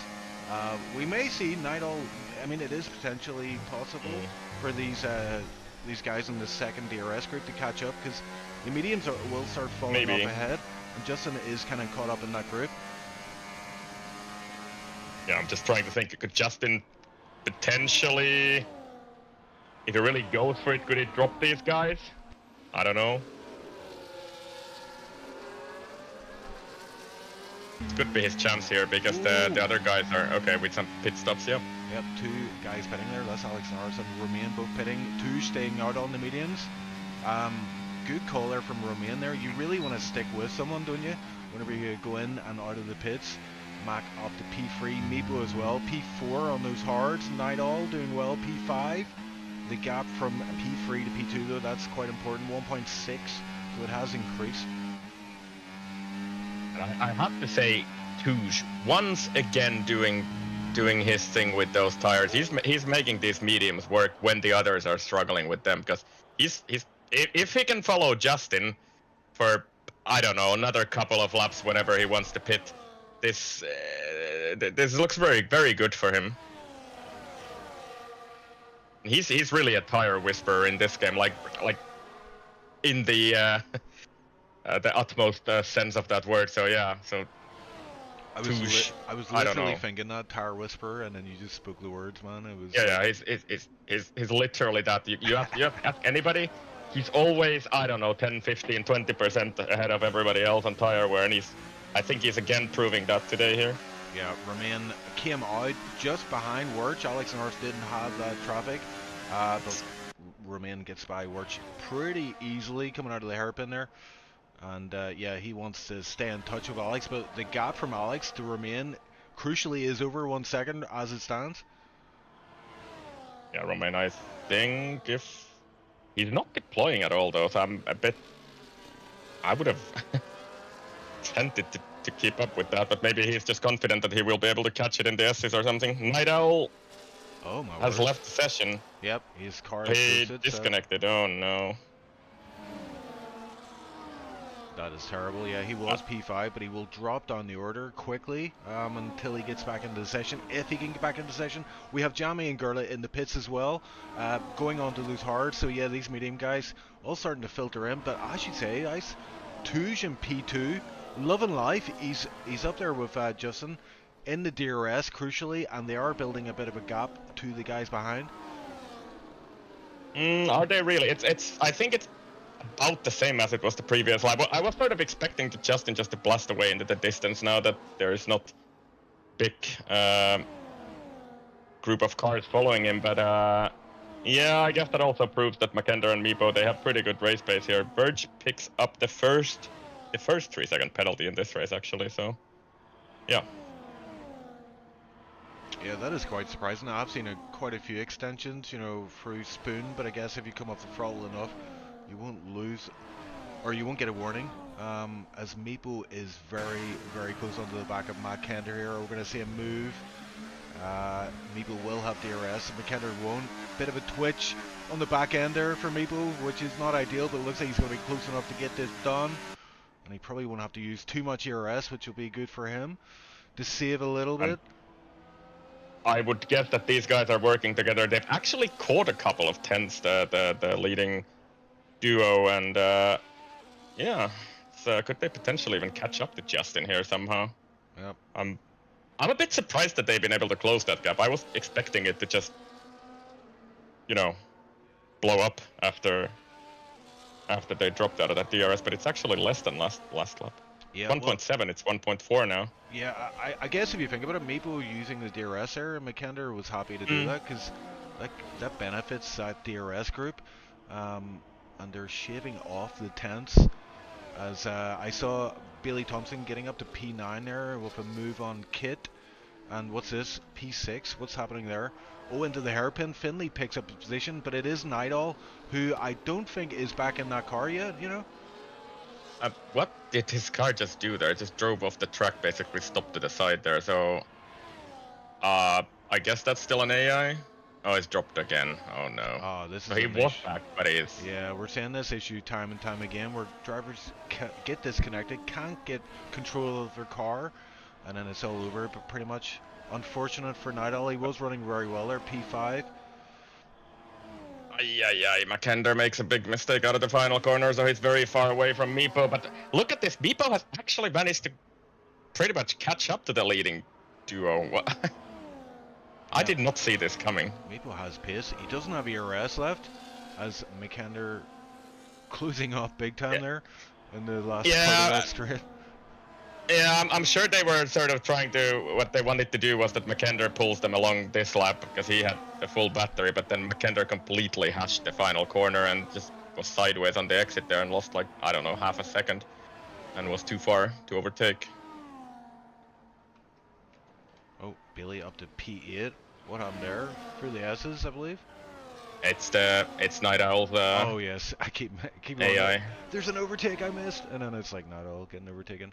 We may see Night Owl. I mean, it is potentially possible for these guys in the second DRS group to catch up, because the mediums will start falling off ahead, and Justin is kind of caught up in that group. Yeah, I'm just trying to think, could Justin potentially, if he really goes for it, could he drop these guys? I don't know. It could be his chance here, because the other guys are okay with some pit stops. Yep. Yep, 2 guys pitting there. That's Alex Norris and Romain both pitting. 2 staying out on the mediums. Good call there from Romain there. You really want to stick with someone, don't you? Whenever you go in and out of the pits. Mac up to P3, Meepo as well. P4 on those hards. Night Owl doing well. P5. The gap from P3 to P2 though, that's quite important. 1.6, so it has increased. And I have to say, Touche once again doing his thing with those tires. He's making these mediums work when the others are struggling with them, because if he can follow Justin for, I don't know, another couple of laps whenever he wants to pit, this looks very, very good for him. He's really a tire whisperer in this game, like in the utmost sense of that word. So yeah, so I was literally thinking that tire whisperer, and then you just spoke the words, man. It was he's literally that. You have to ask anybody. He's always, I don't know, 10, 15, 20% ahead of everybody else on tire wear, and I think he's again proving that today here. Yeah, Romain came out just behind Wirch. Alex Norris didn't have that traffic, but Romain gets by Wirch pretty easily coming out of the hairpin there. And yeah, he wants to stay in touch with Alex, but the gap from Alex to Romain crucially is over 1 second as it stands. Yeah, Romain, I think if he's not deploying at all though, so I would have tempted to keep up with that, but maybe he's just confident that he will be able to catch it in the S's or something. Night Owl, Oh my has word. left the session. Yep, his car is He boosted. disconnected. So. Oh no. That is terrible. Yeah, he was P5, but he will drop down the order quickly until he gets back into the session. If he can get back into the session, we have Jamie and Gurla in the pits as well, going on to lose hard. So yeah, these medium guys all starting to filter in. But I should say, guys, Touge in P2, loving life. He's up there with Justin in the DRS, crucially, and they are building a bit of a gap to the guys behind. Are they really? It's. I think it's about the same as it was the previous lap. I was sort of expecting Justin just to blast away into the distance now that there is not big group of cars following him, but yeah, I guess that also proves that Makender and Meepo, they have pretty good race pace here. Verge picks up the first 3-second penalty in this race actually, so yeah. Yeah, that is quite surprising. I've seen quite a few extensions, you know, through Spoon, but I guess if you come off the throttle enough, you won't lose, or you won't get a warning. As Meepo is very, very close onto the back of Matt Kender here. We're going to see a move. Meepo will have DRS, and McKender won't. Bit of a twitch on the back end there for Meepo, which is not ideal, but it looks like he's going to be close enough to get this done. And he probably won't have to use too much ERS, which will be good for him to save a little bit. I would guess that these guys are working together. They've actually caught a couple of tenths, the leading duo, and yeah, so could they potentially even catch up to Justin here somehow? Yep. I'm a bit surprised that they've been able to close that gap. I was expecting it to just, you know, blow up after they dropped out of that DRS, but it's actually less than last lap. Yeah, 1.7, well, it's 1.4 now. Yeah, I guess if you think about it, Meepo using the DRS there, and McKender was happy to do that, because that benefits that DRS group, and they're shaving off the tenths, as I saw Bailey Thompson getting up to P9 there with a move on Kit, and what's this, P6, what's happening there? Oh, into the hairpin, Finley picks up the position, but it is Nightall, who I don't think is back in that car yet, you know? What did his car just do there? It just drove off the track, basically stopped to the side there. So, I guess that's still an AI. Oh, it's dropped again. Oh no. Oh, this is. So he was back, but he is. Yeah, we're seeing this issue time and time again, where drivers get disconnected, can't get control of their car, and then it's all over. But pretty much unfortunate for Nightall. He was running very well there, P5. Yeah, Makender makes a big mistake out of the final corner, so he's very far away from Meepo. But look at this, Meepo has actually managed to pretty much catch up to the leading duo. What? I did not see this coming. Meepo has pace. He doesn't have ERS left, as Makender closing off big time there in the last part of that straight. Yeah, I'm sure they were sort of trying to, what they wanted to do was that Makender pulls them along this lap because he had the full battery, but then Makender completely hashed the final corner and just was sideways on the exit there and lost like, I don't know, half a second and was too far to overtake. Oh, Billy up to P8. What happened there? Through the S's, I believe. It's Night Owl's oh yes, I keep AI. There's an overtake I missed, and then it's like Night Owl getting overtaken.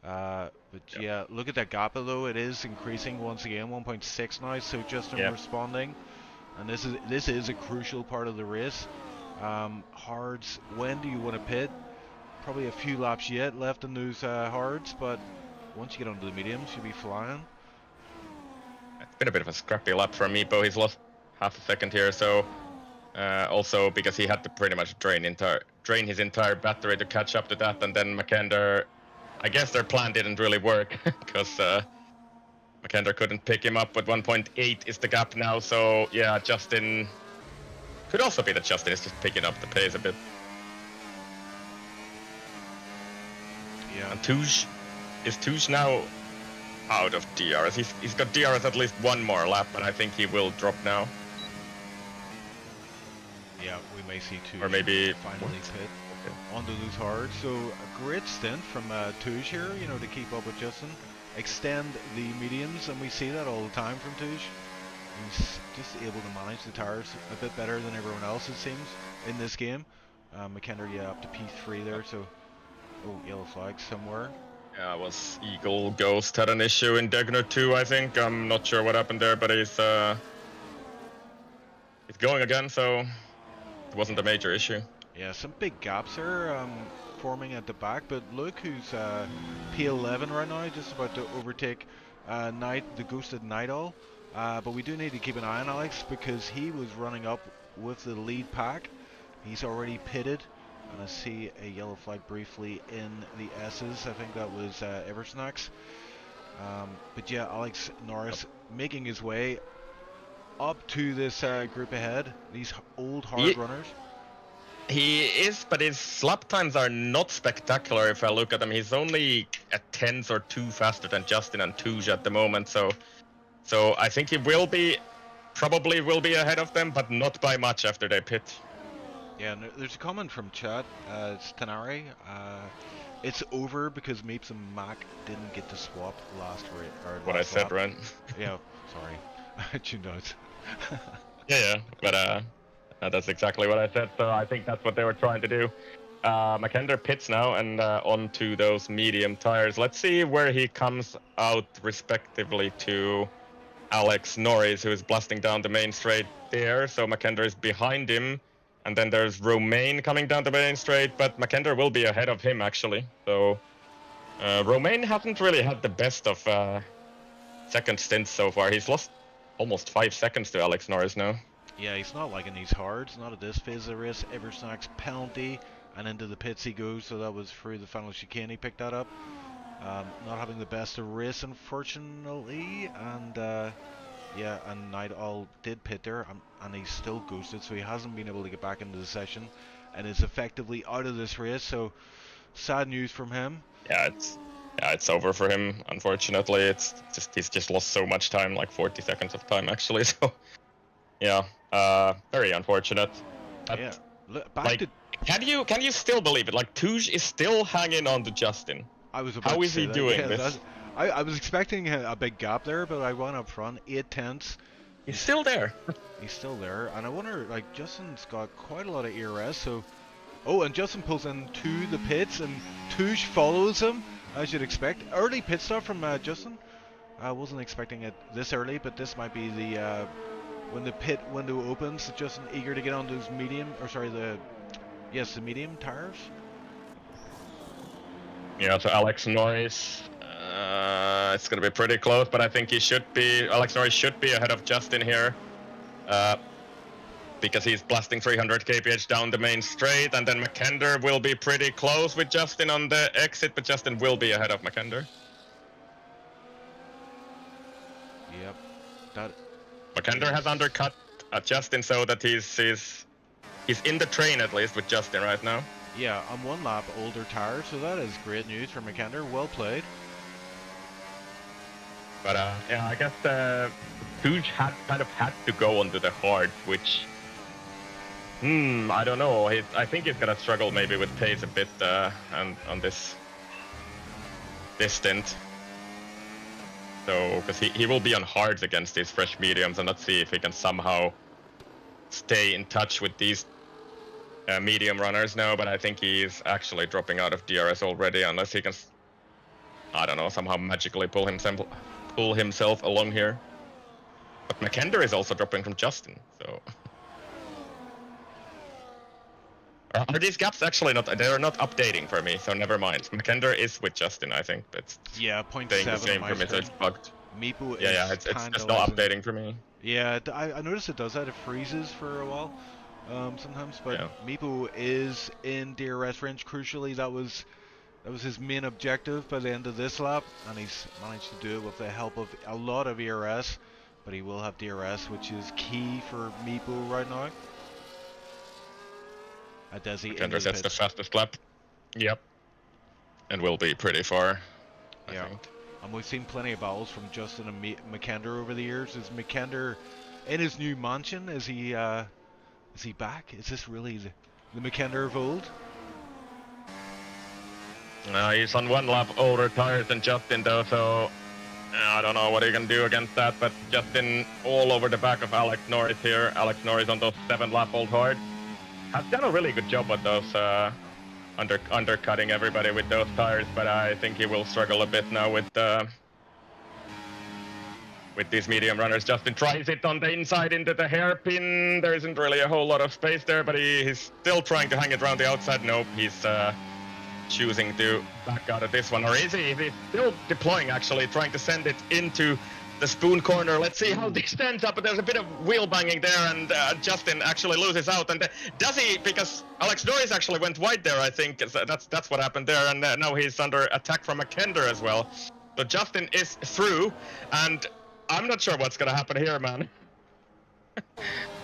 But yeah, look at that gap though. It is increasing once again, 1.6 now. So Justin responding, and this is a crucial part of the race. Hards, when do you want to pit? Probably a few laps yet left in those hards, but once you get onto the mediums, you'll be flying. It's been a bit of a scrappy lap for Meepo. He's lost half a second here, so also because he had to pretty much drain his entire battery to catch up to that, and then Makender, I guess their plan didn't really work because Makender couldn't pick him up, but 1.8 is the gap now, so yeah, Justin could also be that Justin is just picking up the pace a bit. Yeah. And Touge now out of DRS. He's got DRS at least one more lap, but I think he will drop now. Yeah, we may see Touge or maybe finally pit onto those hard. So a great stint from Touge here, you know, to keep up with Justin. Extend the mediums, and we see that all the time from Touge. He's just able to manage the tires a bit better than everyone else, it seems, in this game. Makender, yeah, up to P3 there, so... Oh, yellow flag somewhere. Yeah, it was Eagle Ghost had an issue in Degner too, I think. I'm not sure what happened there, but he's going again, so it wasn't a major issue. Yeah, some big gaps there forming at the back, but look who's P11 right now, just about to overtake the ghosted Night Owl. But we do need to keep an eye on Alex because he was running up with the lead pack. He's already pitted, and I see a yellow flag briefly in the S's. I think that was Eversnax. But yeah, Alex Norris making his way up to this group ahead. These old hard runners. He is, but his lap times are not spectacular if I look at him. He's only a tenth or two faster than Justin and Touge at the moment, so I think he probably will be ahead of them, but not by much after they pit. Yeah, and there's a comment from chat, it's Tanari. It's over because Meeps and Mac didn't get to swap last lap. What I said, right? Yeah, sorry. I tuned out. yeah, but that's exactly what I said, so I think that's what they were trying to do. McKender pits now and onto those medium tires. Let's see where he comes out respectively to Alex Norris, who is blasting down the main straight there. So McKender is behind him, and then there's Romain coming down the main straight, but McKender will be ahead of him actually. So Romain hasn't really had the best of second stints so far. He's lost almost 5 seconds to Alex Norris now. Yeah, he's not liking these hards, not at this phase of the race. Eversnack's penalty, and into the pits he goes, so that was through the final chicane, he picked that up. Not having the best of race, unfortunately, and yeah, and Night Owl did pit there, and he's still ghosted, so he hasn't been able to get back into the session, and is effectively out of this race, so sad news from him. Yeah, it's over for him, unfortunately. He's just lost so much time, like 40 seconds of time actually, so yeah, very unfortunate. But, yeah, can you still believe it? Like, Touge is still hanging on to Justin. How is he doing this? I was expecting a big gap there, but I went up front, 8 tenths. He's still there. He's still there, and I wonder, like, Justin's got quite a lot of ERS, so... Oh, and Justin pulls into the pits, and Touge follows him, as you'd expect. Early pit stop from Justin. I wasn't expecting it this early, but this might be the... when the pit window opens, Justin eager to get on those medium, or sorry, the medium tires. Yeah, so Alex Norris, it's going to be pretty close, but I think Alex Norris should be ahead of Justin here, because he's blasting 300 kph down the main straight, and then McKender will be pretty close with Justin on the exit, but Justin will be ahead of McKender. Yep. McKender has undercut Justin so that he's in the train at least with Justin right now. Yeah, on 1 lap older tire, so that is great news for McKender. Well played. But yeah, I guess Touge had to go onto the hard, which I don't know. I think he's gonna struggle maybe with pace a bit on this stint. So, because he will be on hards against these fresh mediums, and let's see if he can somehow stay in touch with these medium runners now. But I think he's actually dropping out of DRS already, unless he can, I don't know, somehow magically pull himself along here. But McKender is also dropping from Justin, so... Are these gaps actually not... They're not updating for me, so never mind. McKender is with Justin, I think. It's 0.7 for me, so it's bugged. Meepo is it's not updating for me. Yeah, I noticed it does that. It freezes for a while sometimes, but Meepo is in DRS range. Crucially, that was his main objective by the end of this lap, and he's managed to do it with the help of a lot of ERS, but he will have DRS, which is key for Meepo right now. McKender sets the fastest lap. Yep. And will be pretty far, I think. And we've seen plenty of battles from Justin and McKender over the years. Is McKender in his new mansion? Is he back? Is this really the McKender of old? He's on 1 lap older tires than Justin though, so I don't know what he can do against that, but Justin all over the back of Alex Norris here. Alex Norris on those 7 lap old hards. Has done a really good job on those undercutting everybody with those tires, but I think he will struggle a bit now with with these medium runners. Justin tries it on the inside into the hairpin. There isn't really a whole lot of space there, but he's still trying to hang it around the outside. Nope, he's choosing to back out of this one. Or is he? He's still deploying, actually, trying to send it into the spoon corner. Let's see how this stands up, but there's a bit of wheel banging there, and Justin actually loses out. And does he? Because Alex Norris actually went wide there, I think. That's what happened there, and now he's under attack from McKender as well. So Justin is through, and I'm not sure what's gonna happen here, man.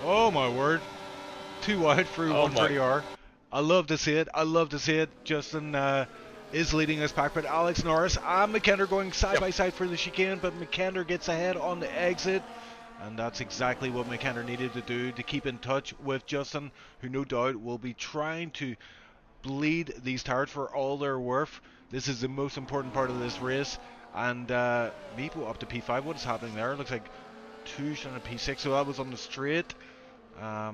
Oh my word. Too wide through 130R. I love to see it. I love to see it. Justin is leading this pack, but Alex Norris and McKender going side by side for the chicane, but McKender gets ahead on the exit, and that's exactly what McKender needed to do to keep in touch with Justin, who no doubt will be trying to bleed these tires for all they're worth. This is the most important part of this race, and Meepo up to P5. What is happening there? It looks like Touche on a P6, so that was on the straight. Yeah,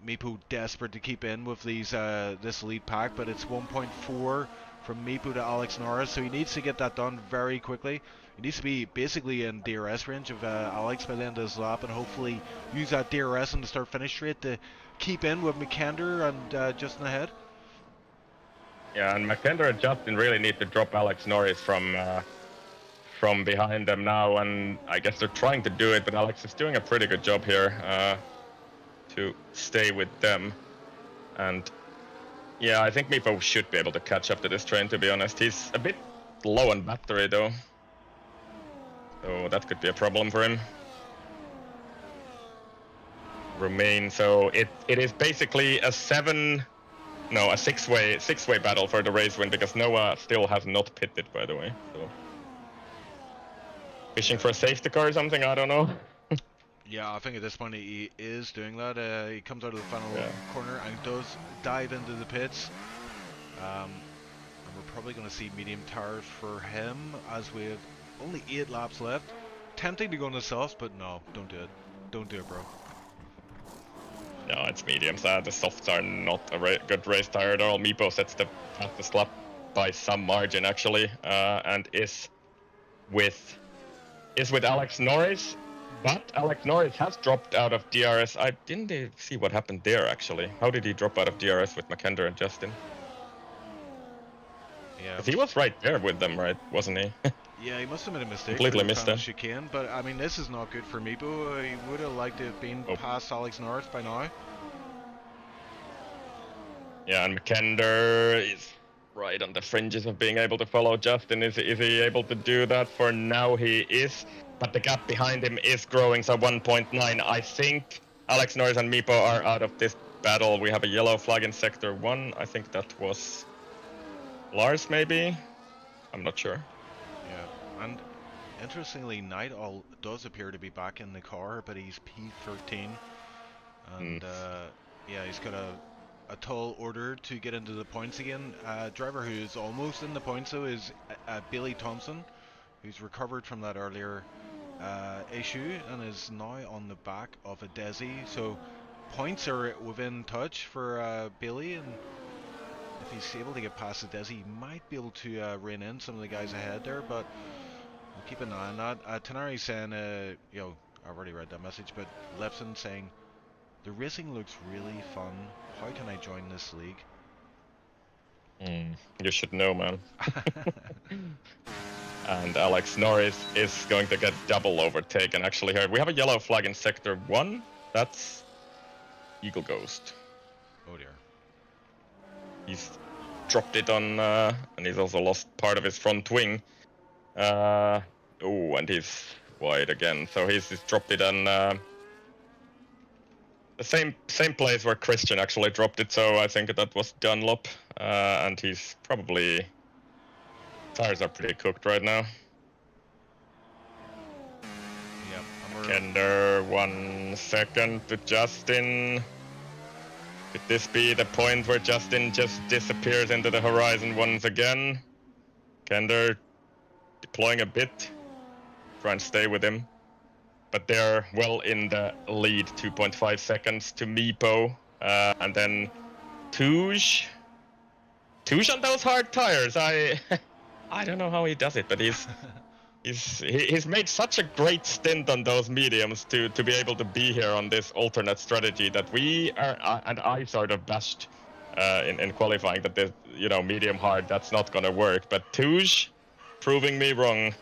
Meepo desperate to keep in with these this lead pack, but it's 1.4 from Meepo to Alex Norris, so he needs to get that done very quickly. He needs to be basically in DRS range of Alex by the end of his lap, and hopefully use that DRS in the start-finish straight to keep in with McKender and Justin ahead. Yeah, and McKender and Justin really need to drop Alex Norris from behind them now, and I guess they're trying to do it, but Alex is doing a pretty good job here to stay with them. And yeah, I think Meepo should be able to catch up to this train, to be honest. He's a bit low on battery though, so that could be a problem for him. Romain, so it is basically a six-way battle for the race win, because Noah still has not pitted, by the way. So fishing for a safety car or something, I don't know. Yeah, I think at this point he is doing that. He comes out of the final corner and does dive into the pits. And we're probably going to see medium tires for him, as we have only 8 laps left. Tempting to go on the softs, but no, don't do it. Don't do it, bro. No, it's mediums. The softs are not a good race tire at all. Meepo sets the fastest lap by some margin, actually, and is with Alex Norris. But Alex Norris has dropped out of DRS. I didn't see what happened there, actually. How did he drop out of DRS with McKender and Justin? Yeah, he was right there with them, right? Wasn't he? Yeah, he must have made a mistake. Completely missed it. Chicane, but I mean, this is not good for Meepo. He would have liked to have been past Alex Norris by now. Yeah, and McKender is right on the fringes of being able to follow Justin. Is he able to do that? For now, he is. But the gap behind him is growing, so 1.9. I think Alex Norris and Meepo are out of this battle. We have a yellow flag in Sector 1. I think that was Lars, maybe? I'm not sure. Yeah, and interestingly, Night Owl does appear to be back in the car, but he's P13. And yeah, he's got a tall order to get into the points again. Driver who's almost in the points, though, is Billy Thompson, who's recovered from that earlier issue and is now on the back of a Desi. So points are within touch for Billy, and if he's able to get past the Desi, he might be able to rein in some of the guys ahead there, but we'll keep an eye on that. Tanari's saying, I've already read that message, but Lepson saying, the racing looks really fun. How can I join this league? You should know, man. And Alex Norris is going to get double overtaken, actually. Here we have a yellow flag in Sector 1. That's Eagle Ghost. Oh dear. He's dropped it on, and he's also lost part of his front wing. Oh, and he's wide again. So he's dropped it on the same place where Christian actually dropped it. So I think that was Dunlop, and he's probably... Tires are pretty cooked right now. Yeah. Kender, 1 second to Justin. Could this be the point where Justin just disappears into the horizon once again? Kender deploying a bit, try and stay with him. But they're well in the lead, 2.5 seconds to Meepo. And then Touche. Touche on those hard tires, I don't know how he does it, but he's He's made such a great stint on those mediums to be able to be here on this alternate strategy that we are, and I sort of bashed in qualifying that the medium hard, that's not gonna work. But Touge proving me wrong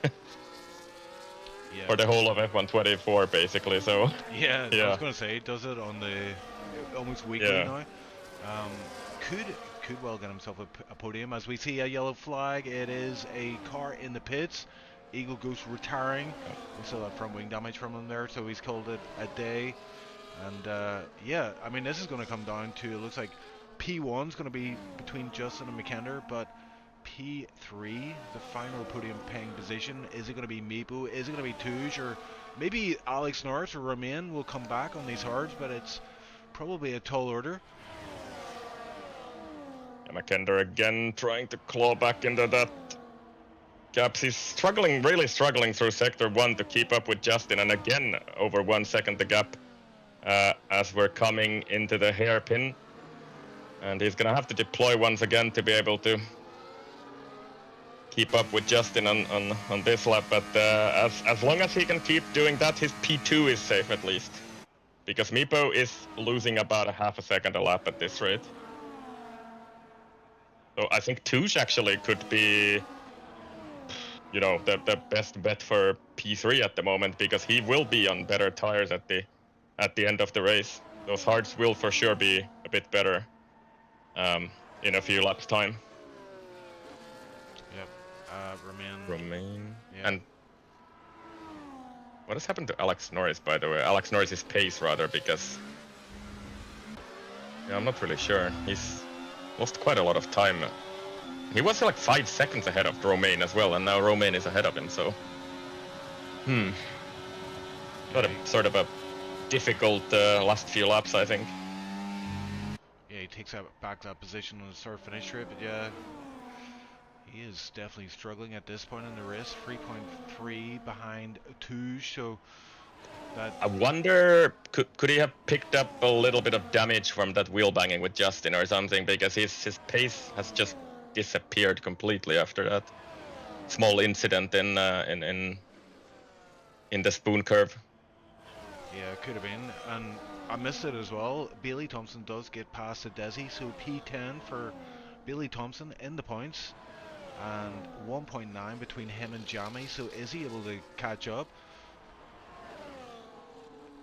for the whole of F124 basically. So yeah, I was gonna say does it on the almost weekly now. Could well get himself a podium. As we see a yellow flag, it is a car in the pits. Eagle Goose retiring. We saw that front wing damage from him there, so he's called it a day. And yeah, I mean, this is going to come down to, it looks like P1's going to be between Justin and McKender, but P3, the final podium paying position, is it going to be Meepo? Is it going to be Touge? Or maybe Alex Norris or Romain will come back on these hards, but it's probably a tall order. McKender again trying to claw back into that gaps. He's really struggling through sector 1 to keep up with Justin, and again over 1 second the gap as we're coming into the hairpin, and he's gonna have to deploy once again to be able to keep up with Justin on this lap. But as long as he can keep doing that, his P2 is safe at least, because Meepo is losing about a half a second a lap at this rate. So I think Touge actually could be, the best bet for P3 at the moment, because he will be on better tires at the end of the race. Those hards will for sure be a bit better in a few laps time. Yep. Romain. Yeah. And what has happened to Alex Norris, by the way? Alex Norris's pace, rather, because I'm not really sure. He's lost quite a lot of time. He was like 5 seconds ahead of Romain as well, and now Romain is ahead of him, so sort of a difficult last few laps, I think. Yeah, he takes back that position on the start finish straight, but yeah, he is definitely struggling at this point in the race. 3.3 behind Touge, so that... I wonder, could he have picked up a little bit of damage from that wheel banging with Justin or something, because his pace has just disappeared completely after that small incident in the spoon curve. Yeah, it could have been, and I missed it as well. Bailey Thompson does get past the Desi, so P10 for Bailey Thompson in the points, and 1.9 between him and Jamie. So is he able to catch up?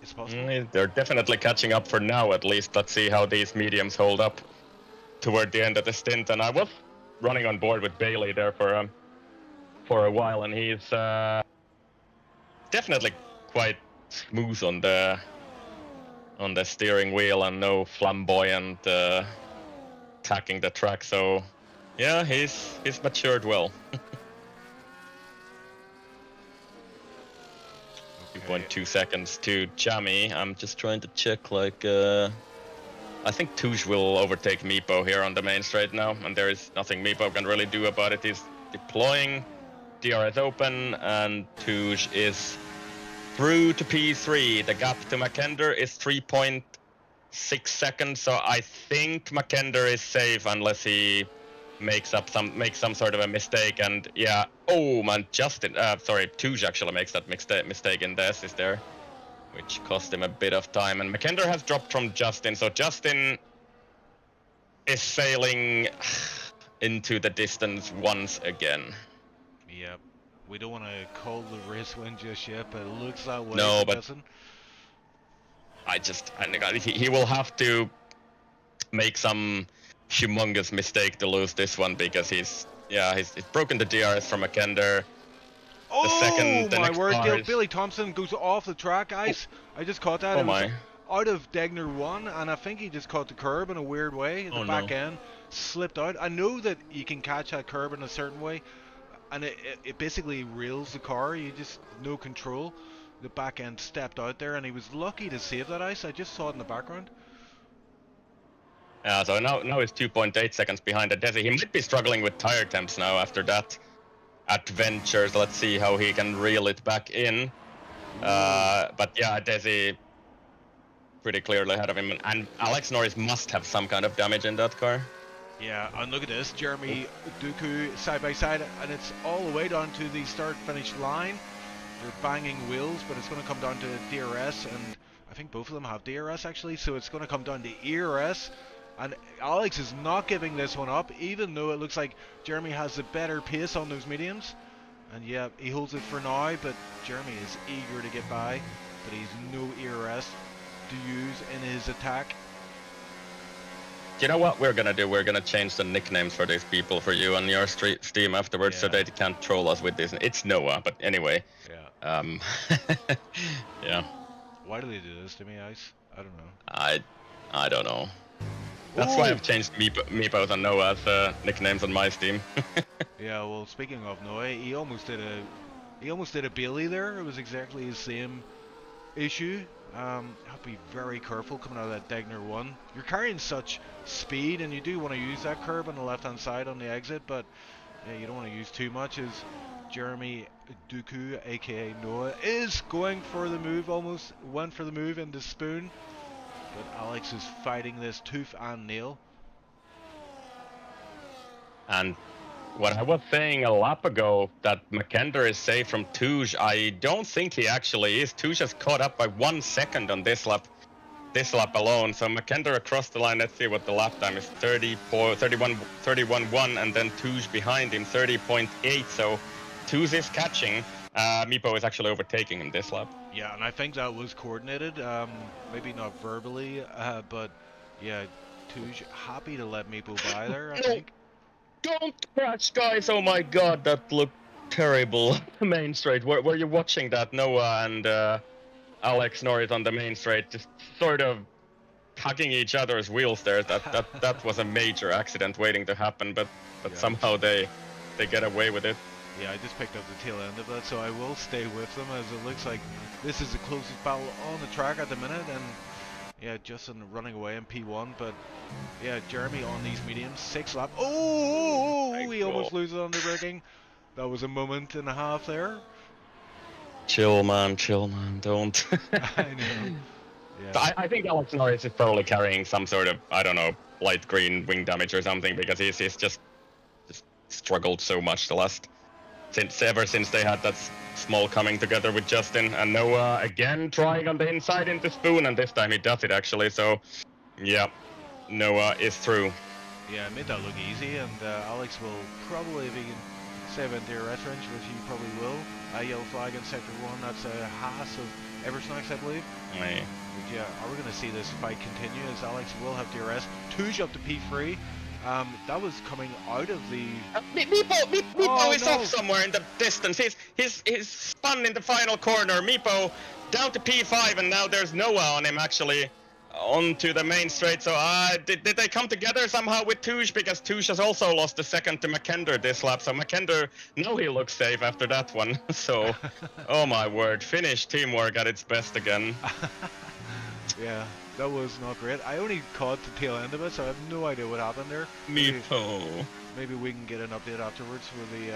It's possible. They're definitely catching up for now, at least. Let's see how these mediums hold up toward the end of the stint. And I was running on board with Bailey there for a while, and he's definitely quite smooth on the steering wheel and no flamboyant tacking the track. So yeah, he's matured well. 2.2 seconds to Jamie. I'm just trying to check, I think Touge will overtake Meepo here on the main straight now, and there is nothing Meepo can really do about it. He's deploying, DRS open, and Touge is through to P3. The gap to McKender is 3.6 seconds, so I think McKender is safe unless he makes some sort of a mistake. And yeah, oh man, Touge actually makes that mistake in the assist there, which cost him a bit of time. And McKender has dropped from Justin, so Justin is sailing into the distance once again. Yep. We don't want to call the race win just yet, but it looks that way. No, but he will have to make some humongous mistake to lose this one, because he's broken the DRS from McKender. Oh my word! Billy Thompson goes off the track, guys. I just caught that. Oh my! Out of Degner 1, and I think he just caught the curb in a weird way. The back end slipped out. I know that you can catch that curb in a certain way, and it basically rails the car. You just no control. The back end stepped out there, and he was lucky to save that ice. I just saw it in the background. Yeah, so now he's 2.8 seconds behind the Desi. He might be struggling with tire temps now after that adventure. So let's see how he can reel it back in. But yeah, Desi pretty clearly ahead of him, and Alex Norris must have some kind of damage in that car. Yeah, and look at this, Jeremy Dooku side by side, and it's all the way down to the start-finish line. They're banging wheels, but it's going to come down to DRS, and I think both of them have DRS actually, so it's going to come down to ERS. And Alex is not giving this one up, even though it looks like Jeremy has the better pace on those mediums. And yeah, he holds it for now, but Jeremy is eager to get by, but he's no ERS to use in his attack. You know what we're gonna do? We're gonna change the nicknames for these people for you on your stream afterwards, so they can't troll us with this. It's Noah, but anyway. Yeah. Yeah. Why do they do this to me, Ice? I don't know. I don't know. That's why I've changed Meepos and Noah's nicknames on my Steam. Yeah, well, speaking of Noah, he almost did a Bailey there. It was exactly the same issue. Have to be very careful coming out of that Degner one. You're carrying such speed, and you do want to use that curb on the left-hand side on the exit, but yeah, you don't want to use too much. As Jeremy Dooku, aka Noah, is going for the move. Almost went for the move into Spoon, but Alex is fighting this tooth and nail. And what I was saying a lap ago, that McKender is safe from Touge, I don't think he actually is. Touge has caught up by 1 second on this lap alone. So McKender across the line, let's see what the lap time is, 31.1, and then Touge behind him, 30.8. So Touge is catching. Meepo is actually overtaking him this lap. Yeah, and I think that was coordinated, maybe not verbally, but yeah, Touge happy to let Meepo by there, I think. Don't crash, guys! Oh my god, that looked terrible. Main straight. Were you watching that? Noah and Alex Norris on the main straight, just sort of hugging each other's wheels there. That was a major accident waiting to happen, but yeah, somehow they get away with it. Yeah, I just picked up the tail end of that, so I will stay with them, as it looks like this is the closest battle on the track at the minute, and yeah, Justin running away in P1, but yeah, Jeremy on these mediums, 6 lap. Oh, he almost loses on the braking. That was a moment and a half there. Chill, man, don't. I know. Yeah. I think Alex Norris is probably carrying some sort of, I don't know, light green wing damage or something, because he's just struggled so much ever since they had that small coming together with Justin. And Noah again trying on the inside into Spoon, and this time he does it actually. So yeah, Noah is through. Yeah, it made that look easy, and Alex will probably, if he can save in DRS range, which he probably will. Yellow flag in sector 1, that's a Haas of Eversnacks, I believe. Aye. But yeah, are we going to see this fight continue, as Alex will have DRS. Touge up to P3. That was coming out of the... Meepo is off somewhere in the distance. He's spun in the final corner. Meepo down to P5, and now there's Noah on him actually onto the main straight. So did they come together somehow with Touge? Because Touge has also lost the second to McKender this lap. So McKender, now he looks safe after that one. So, oh my word, Finnish teamwork at its best again. Yeah. That was not great. I only caught the tail end of it, so I have no idea what happened there. Meepo. Maybe we can get an update afterwards with the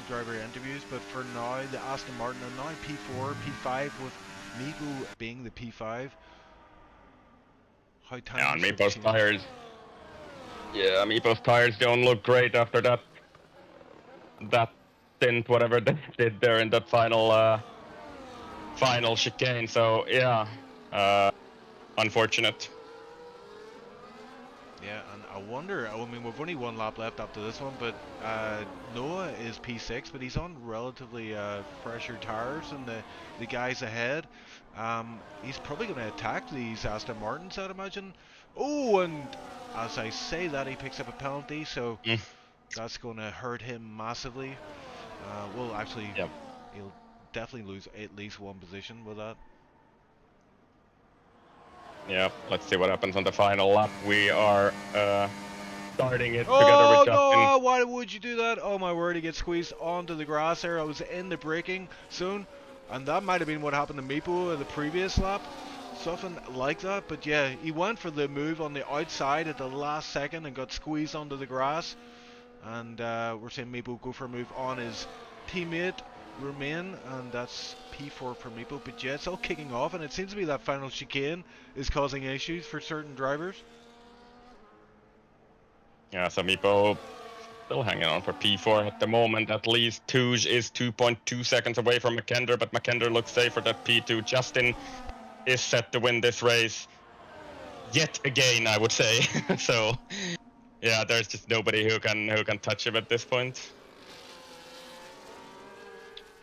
driver interviews, but for now, the Aston Martin are now P4, P5, with Meepo being the P5. How yeah, and Meepo's tires. Yeah, Meepo's tires don't look great after that stint, whatever they did there in that final chicane. So yeah. Unfortunate. Yeah, and I wonder, I mean, we've only 1 lap left after this one, but Noah is P6, but he's on relatively fresher tires than the guys ahead. He's probably going to attack these Aston Martins, I'd imagine. Oh, and as I say that, he picks up a penalty, so that's going to hurt him massively. Well, actually, he'll definitely lose at least 1 position with that. Yeah, let's see what happens on the final lap. We are starting it together with Justin. Oh no! Why would you do that? Oh my word, he gets squeezed onto the grass there. I was in the braking zone, and that might have been what happened to Meepo in the previous lap. Something like that, but yeah, he went for the move on the outside at the last second and got squeezed onto the grass. And we're seeing Meepo go for a move on his teammate Romain, and that's P4 for Meepo. But yeah, it's all kicking off, and it seems to be that final chicane is causing issues for certain drivers. Yeah, so Meepo still hanging on for P4 at the moment. At least Touge is 2.2 seconds away from McKender, but McKender looks safer than P2. Justin is set to win this race yet again, I would say. So yeah, there's just nobody who can touch him at this point.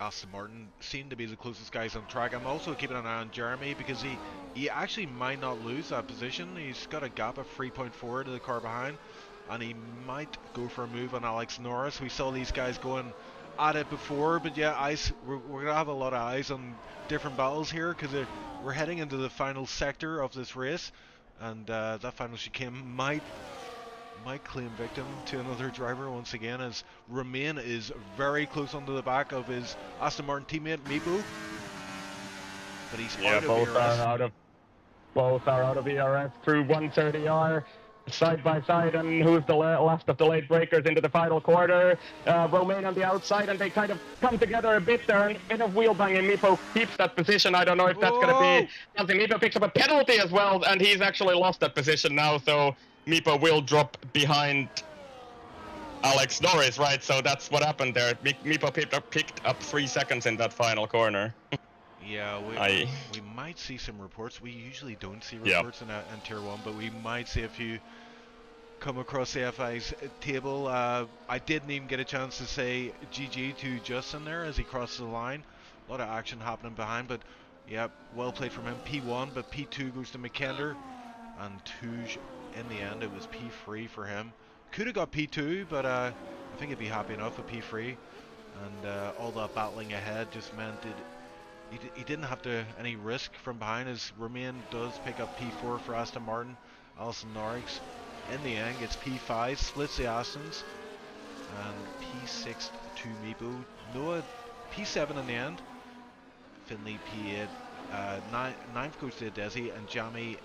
Aston Martin seem to be the closest guys on track. I'm also keeping an eye on Jeremy because he actually might not lose that position. He's got a gap of 3.4 to the car behind, and he might go for a move on Alex Norris. We saw these guys going at it before, but yeah, we're going to have a lot of eyes on different battles here because we're heading into the final sector of this race, and that final chicane might claim victim to another driver once again, as Romain is very close onto the back of his Aston Martin teammate Meepo. But he's out of ERS. Both are out of ERS through 130R. Side by side, and who's the last of the late breakers into the final quarter? Romain on the outside, and they kind of come together a bit there, and a bit of wheel banging. Meepo keeps that position. I don't know if that's going to be something. Meepo picks up a penalty as well, and he's actually lost that position now, so Meepo will drop behind Alex Norris, right? So that's what happened there. Meepo picked up 3 seconds in that final corner. Yeah, we might see some reports. We usually don't see reports in Tier 1, but we might see a few come across the FI's table. I didn't even get a chance to say GG to Justin there as he crosses the line. A lot of action happening behind, but yeah, well played from him. P1, but P2 goes to McKender, and Touge, in the end, it was P3 for him. Could have got P2, but I think he'd be happy enough with P3, and all that battling ahead just meant he didn't have any risk from behind, as Romain does pick up P4 for Aston Martin. Alison Norris in the end gets P5, splits the Astons, and P6 to Meepo. Noah P7 in the end. Finley P8. 9th goes to Desi, and Jamie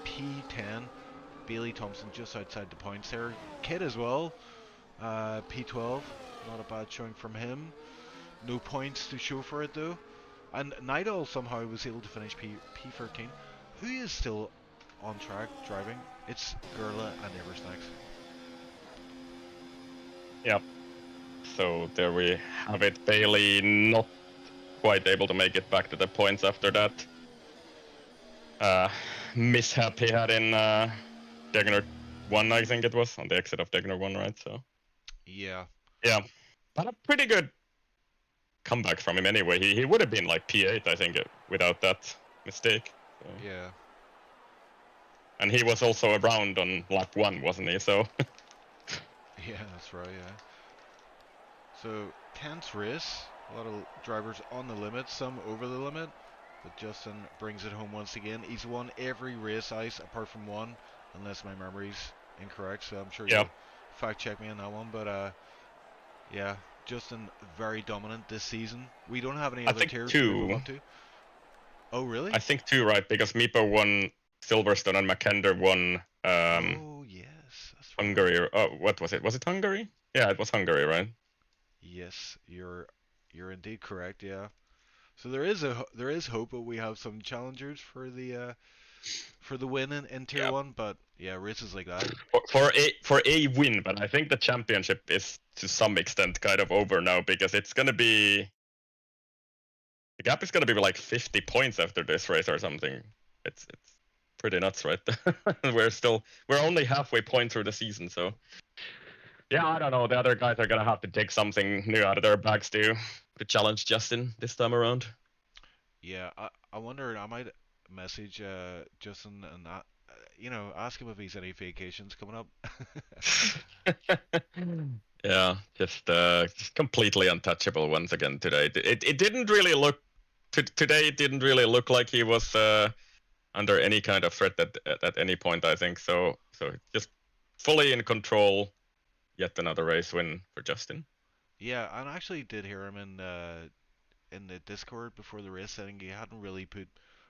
P10. Bailey Thompson just outside the points there. Kid as well. P12. Not a bad showing from him. No points to show for it though. And Nidal somehow was able to finish P13. Who is still on track driving? It's Gerla and Eversnax. Yep. So there we have it. Bailey not quite able to make it back to the points after that mishap he had in Degner 1, I think it was, on the exit of Degner 1, right? So yeah, but a pretty good comeback from him anyway. He would have been like P8, I think, without that mistake. So. Yeah. And he was also around on lap 1, wasn't he? So. Yeah, that's right. Yeah. So tense race. A lot of drivers on the limit, some over the limit, but Justin brings it home once again. He's won every race ice apart from one, unless my memory's incorrect. So I'm sure you'll fact check me on that one. But yeah, Justin very dominant this season. We don't have any other tiers to move on to. Oh really? I think 2, right? Because Meepo won Silverstone and McKender won. Oh yes, that's right. Hungary. Oh, what was it? Was it Hungary? Yeah, it was Hungary, right? Yes, you're indeed correct. Yeah. So there is hope, but we have some challengers for the win in Tier 1. But yeah, races like that. For a win, but I think the championship is to some extent kind of over now, because it's gonna be, the gap is gonna be like 50 points after this race or something. It's pretty nuts, right? we're only halfway point through the season, so yeah, I don't know. The other guys are gonna have to take something new out of their bags to challenge Justin this time around. Yeah, I wonder. I might message Justin and ask him if he's any vacations coming up. Yeah, just completely untouchable once again today. It didn't really look today. It didn't really look like he was under any kind of threat at any point, I think. So just fully in control. Yet another race win for Justin. Yeah, and I actually did hear him in the Discord before the race, saying he hadn't really put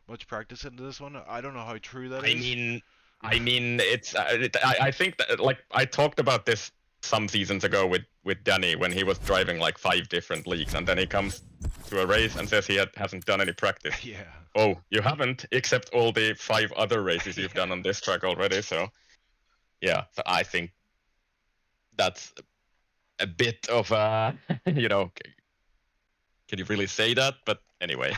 much practice into this one. I don't know how true that is. I mean, it's. I think that, like, I talked about this some seasons ago with Danny when he was driving like 5 different leagues, and then he comes to a race and says he hasn't done any practice. Yeah. Oh, you haven't, except all the 5 other races you've done on this track already. So, yeah. So I think that's a bit of a, you know, can you really say that? But anyway,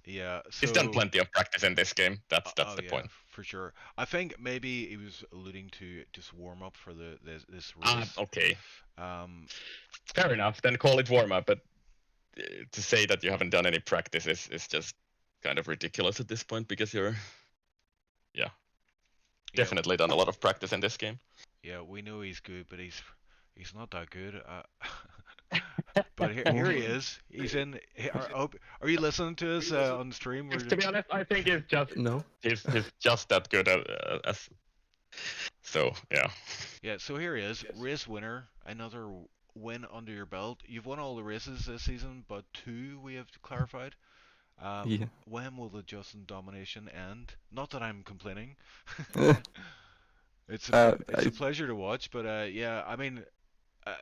Yeah. he's done So, plenty of practice in this game. That's oh the yeah, point. for sure. I think maybe he was alluding to just warm up for this race. Okay, Um, fair enough. Then call it warm up. But to say that you haven't done any practice is just kind of ridiculous at this point because you're, yeah, yeah, definitely done a lot of practice in this game. yeah. We know he's good, but he's not that good. But here Well, he is. He's in. Are you listening to us on stream? To be honest, I think no. he's just that good as so yeah. Yeah. So here he is, race winner. Another win under your belt. You've won all the races this season, but two we have clarified. Yeah. When will the Justin domination end? Not that I'm complaining. uh, It's a pleasure to watch, but yeah, I mean, uh,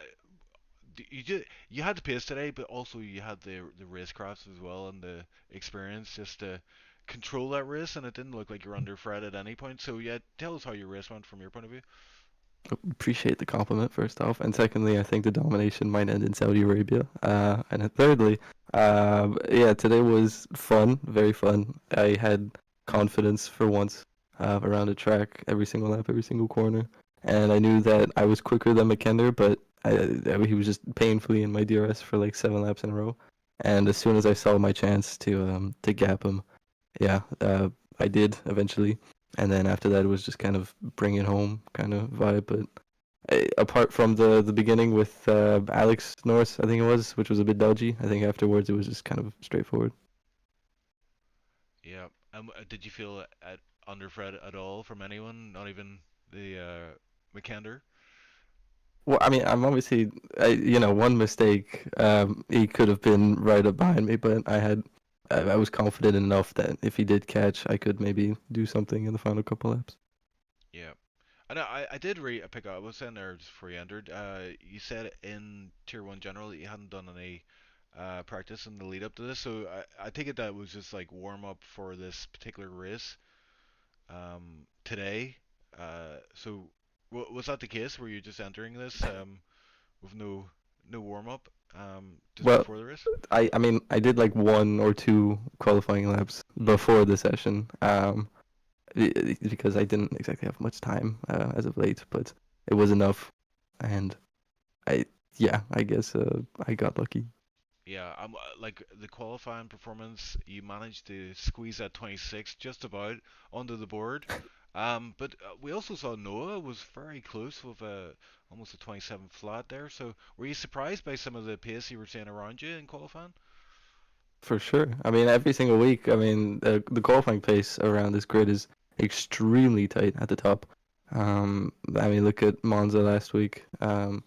you had the pace today, but also you had the racecrafts as well and the experience just to control that race, and it didn't look like you're under threat at any point. So yeah, tell us how your race went from your point of view. Appreciate the compliment first off, and secondly, I think the domination might end in Saudi Arabia. And then thirdly, yeah, today was fun, very fun. I had confidence for once around the track, every single lap, every single corner, and I knew that I was quicker than McKender, but he was just painfully in my DRS for like 7 laps in a row. And as soon as I saw my chance to gap him, yeah, I did eventually. And then after that, it was just kind of bring it home kind of vibe. But apart from the beginning with Alex Norris, I think it was, which was a bit dodgy. I think afterwards it was just kind of straightforward. Yeah. Did you feel under threat at all from anyone? Not even the McKender? Well, I mean, I'm obviously, one mistake. He could have been right up behind me, but I was confident enough that if he did catch, I could maybe do something in the final couple laps. Yeah. And I did pick up. I was saying there just before you entered. You said in Tier One General that you hadn't done any practice in the lead up to this, so I take it that was just like warm up for this particular race today. So was that the case? Were you just entering this with no warm up just Well, before the race? I mean, I did like one or two qualifying laps before the session, because I didn't exactly have much time as of late, but it was enough, and I yeah, I guess I got lucky. Yeah, like the qualifying performance, you managed to squeeze that 26 just about onto the board. But we also saw Noah was very close with almost a 27 flat there. So were you surprised by some of the pace you were seeing around you in qualifying? For sure. I mean, every single week, I mean, the qualifying pace around this grid is extremely tight at the top. I mean, look at Monza last week. Kind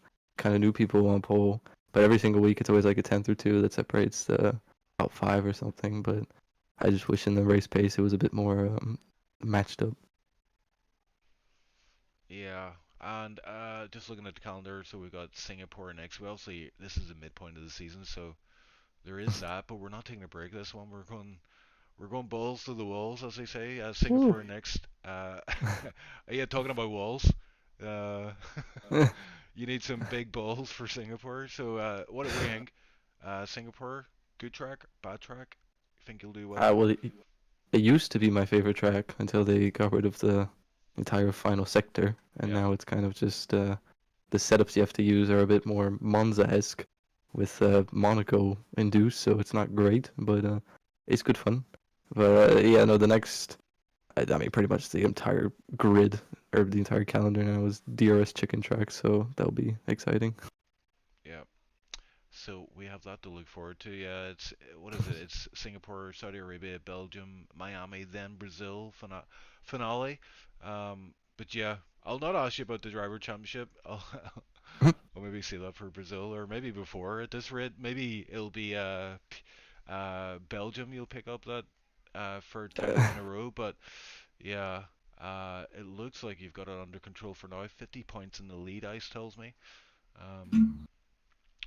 of new people on pole, but every single week it's always like a tenth or two that separates the top five or something. But I just wish in the race pace it was a bit more matched up. Yeah, and just looking at the calendar, so we got Singapore next. We obviously this is the midpoint of the season, so there is that. But we're not taking a break this one. We're going balls to the walls, as they say. Woo. Singapore next. Yeah, talking about walls. Uh, you need some big balls for Singapore. So, what do you think? Singapore, good track, bad track? You think you'll do well? Well, it used to be my favorite track until they got rid of the entire final sector, and Yeah. now it's kind of just the setups you have to use are a bit more Monza-esque with Monaco induced, so it's not great, but it's good fun. But yeah, no, the next, I mean, pretty much the entire grid or the entire calendar now is DRS chicken track, so that'll be exciting. Yeah. So we have that to look forward to. Yeah, it's what is it? It's Singapore, Saudi Arabia, Belgium, Miami, then Brazil finale. But yeah, I'll not ask you about the driver championship. I'll maybe see that for Brazil or maybe before at this rate. Maybe it'll be Belgium. You'll pick up that third title in a row. But yeah, it looks like you've got it under control for now. 50 points in the lead, Ice tells me. Um,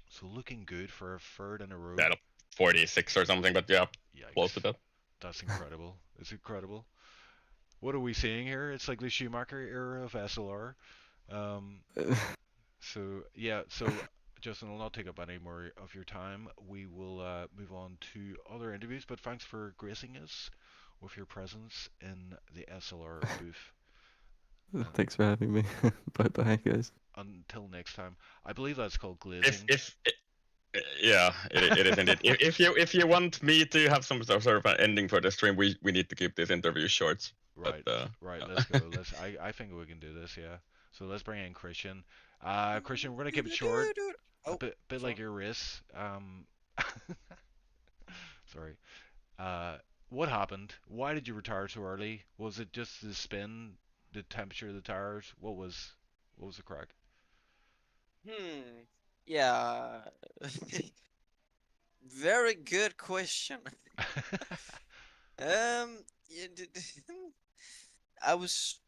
so looking good for a third in a row. That 46 or something, but yeah, close to Yikes. that. That's incredible. It's incredible. what are we seeing here? It's like the Schumacher era of SLR. Um, so yeah, so Justin, I'll not take up any more of your time. We will move on to other interviews, but thanks for gracing us with your presence in the SLR booth. And Thanks for having me. Bye bye, guys. until next time, I believe that's called If glazing. yeah, it is indeed. If you want me to have some sort of an ending for the stream, we need to keep this interview short. Right, But right. Let's go. I think we can do this. Yeah. So let's bring in Christian. Christian, we're gonna keep it short. A Oh, bit like sorry. your race. Sorry. Uh, what happened? Why did you retire so early? Was it just the spin, the temperature of the tires? What was the crack? Yeah. Very good question. Yeah, I was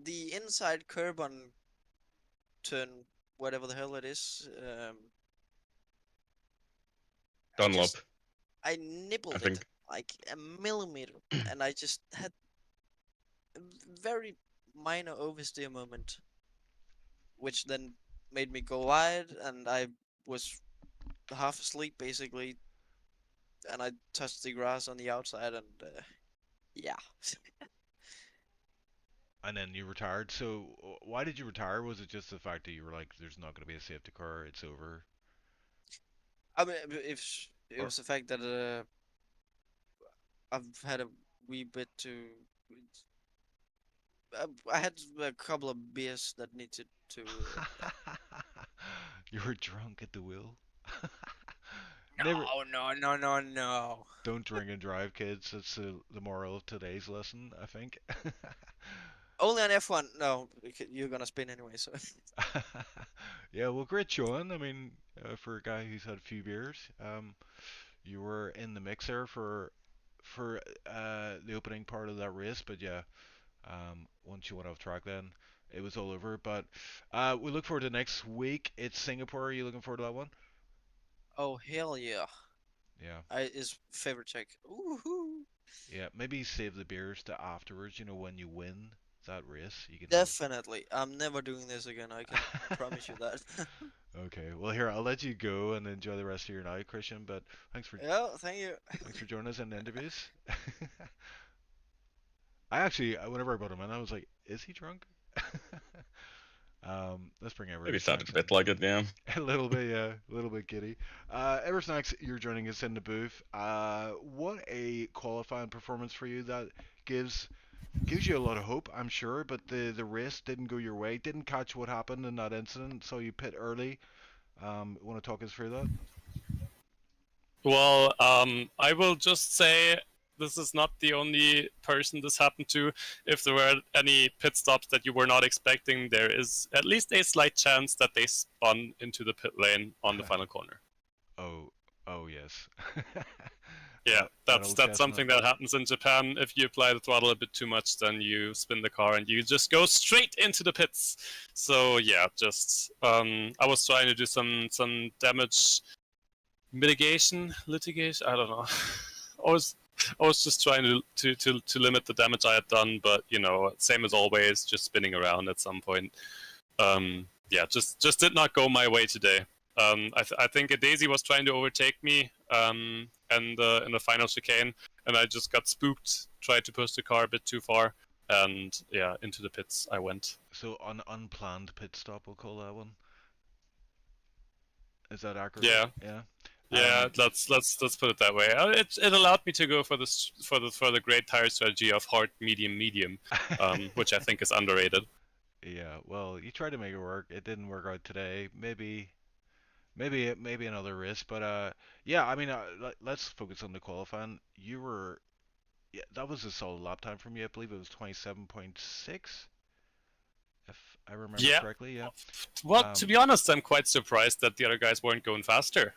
the inside curb on turn whatever the hell it is. Dunlop, I I nibbled it think. like a millimeter, and I just had a very minor oversteer moment, which then made me go wide, and I was half asleep basically, and I touched the grass on the outside, and yeah. And then you retired. So why did you retire? Was it just the fact that you were like, "There's not gonna be a safety car. It's over." I mean, if it Or was the fact that I've had a wee bit to, I had a couple of beers that needed to. Yeah. You were drunk at the wheel. Never. No. Don't drink and drive, kids. That's the moral of today's lesson, I think. Only on F1. No, you're gonna spin anyway. So Yeah, well, great showing. I mean, for a guy who's had a few beers, you were in the mix there for the opening part of that race. But yeah, once you went off track, then it was all over. But we look forward to next week. It's Singapore. Are you looking forward to that one? oh hell yeah, Yeah, his favorite check. Ooh, yeah. Maybe save the beers to afterwards. You know, when you win that race, you can have. definitely. I'm never doing this again. I can promise you that. Okay, well here I'll let you go and enjoy the rest of your night, Christian. But thanks for Yeah, thank you. thanks for joining us in the interviews. I actually, whenever I brought him in, I was like, "Is he drunk?" Let's bring Maybe Ever sounded Snacks a in. bit like it, yeah. A little bit, yeah, a little bit giddy. Ever Snacks, you're joining us in the booth. What a qualifying performance for you! That gives gives you a lot of hope, I'm sure. But the race didn't go your way. Didn't catch what happened in that incident, so you pit early. Want to talk us through that? Well, I will just say this is not the only person this happened to. If there were any pit stops that you were not expecting, there is at least a slight chance that they spun into the pit lane on the final corner. Oh, oh yes. Yeah, That that's old that's chestnut. something that happens in Japan. If you apply the throttle a bit too much, then you spin the car and you just go straight into the pits. So yeah, just I was trying to do some damage mitigation, litigation. I don't know. I was I was just trying to limit the damage I had done, but you know, same as always, just spinning around at some point. Yeah, just did not go my way today. I think a Daisy was trying to overtake me, and in the final chicane, and I just got spooked. Tried to push the car a bit too far, and yeah, into the pits I went. So an unplanned pit stop, we'll call that one. Is that accurate? Yeah, Yeah. yeah. Let's put it that way. It allowed me to go for the great tire strategy of hard, medium, medium, which I think is underrated. Yeah. Well, you tried to make it work. It didn't work out today. Maybe another race, but yeah. I mean, let's focus on the qualifying. You were yeah, that was a solid lap time from you. I believe it was 27.6, if I remember Yeah. correctly. Yeah. Well, to be honest, I'm quite surprised that the other guys weren't going faster.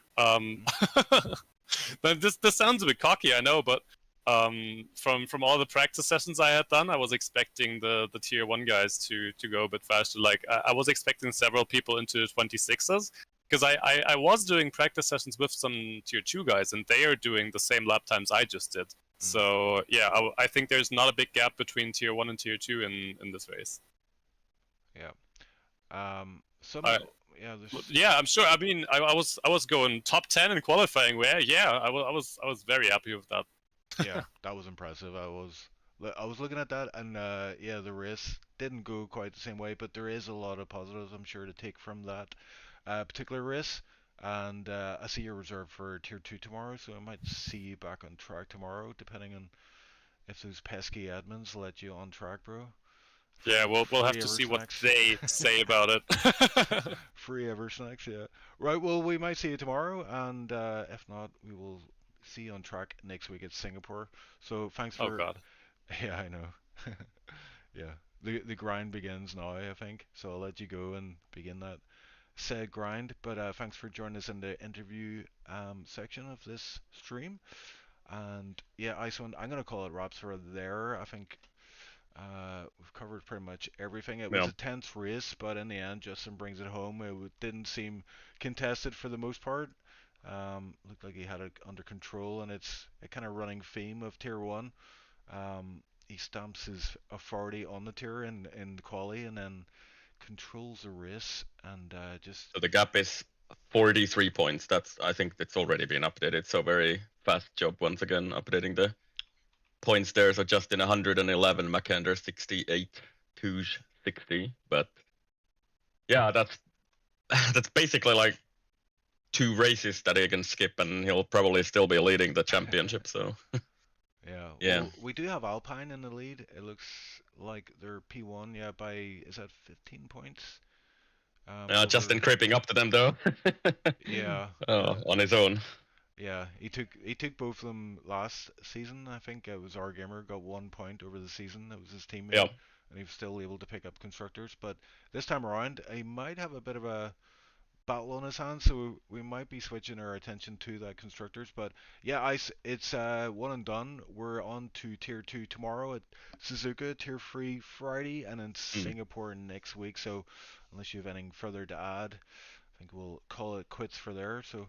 But this sounds a bit cocky, I know, but from all the practice sessions I had done, I was expecting the tier 1 guys to go a bit faster. Like I was expecting several people into 26s, because I was doing practice sessions with some tier 2 guys, and they are doing the same lap times I just did. So yeah, I think there's not a big gap between tier 1 and tier 2 in this race. Yeah. Some I- yeah, there's Yeah, I'm sure. I mean, I was going top 10 in qualifying. Where yeah, I was very happy with that. yeah, that was impressive. I was looking at that, and yeah, the race didn't go quite the same way, but there is a lot of positives I'm sure to take from that particular race. And I see you're reserved for tier 2 tomorrow, so I might see you back on track tomorrow, depending on if those pesky admins let you on track, bro. Yeah, we'll have Free to ever see what snacks. they say about it. Free ever snacks, yeah. Right, well, we might see you tomorrow, and if not, we will see you on track next week at Singapore. So thanks Oh for, God. yeah, I know. Yeah, the grind begins now, I think. So I'll let you go and begin that said grind. But thanks for joining us in the interview section of this stream. And yeah, Iceland, I'm gonna call it wraps for there. I think we've covered pretty much everything. It was Yeah. a tense race, but in the end, Justin brings it home. Didn't seem contested for the most part. Looked like he had it under control, and it's a kind of running theme of Tier 1. He stamps his authority on the tier in the quali, and then controls the race, and just So the gap is 43 points. I think it's already been updated. So very fast job once again updating the points there. So Justin 111, Mackander 68, Touge 60. But yeah, that's that's basically like 2 races that he can skip, and he'll probably still be leading the championship. So yeah. yeah, Well, we do have Alpine in the lead. It looks like they're P1, yeah, by is that 15 points? Justin Over creeping up to them though. yeah, Oh, on his own. yeah. He took both of them last season. I think it was our gamer got 1 point over the season. It was his teammate, Yeah. and he was still able to pick up constructors. But this time around, he might have a bit of a battle on his hands, so we might be switching our attention to that constructors. But yeah, it's one and done. We're on to tier 2 tomorrow at Suzuka, tier 3 Friday, and in Singapore next week. So unless you have anything further to add, I think we'll call it quits for there. So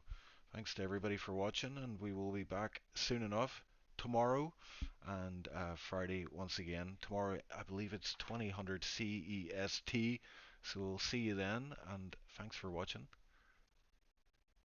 thanks to everybody for watching, and we will be back soon enough tomorrow and Friday once again. Tomorrow, I believe it's 2000 CEST. So we'll see you then, and thanks for watching.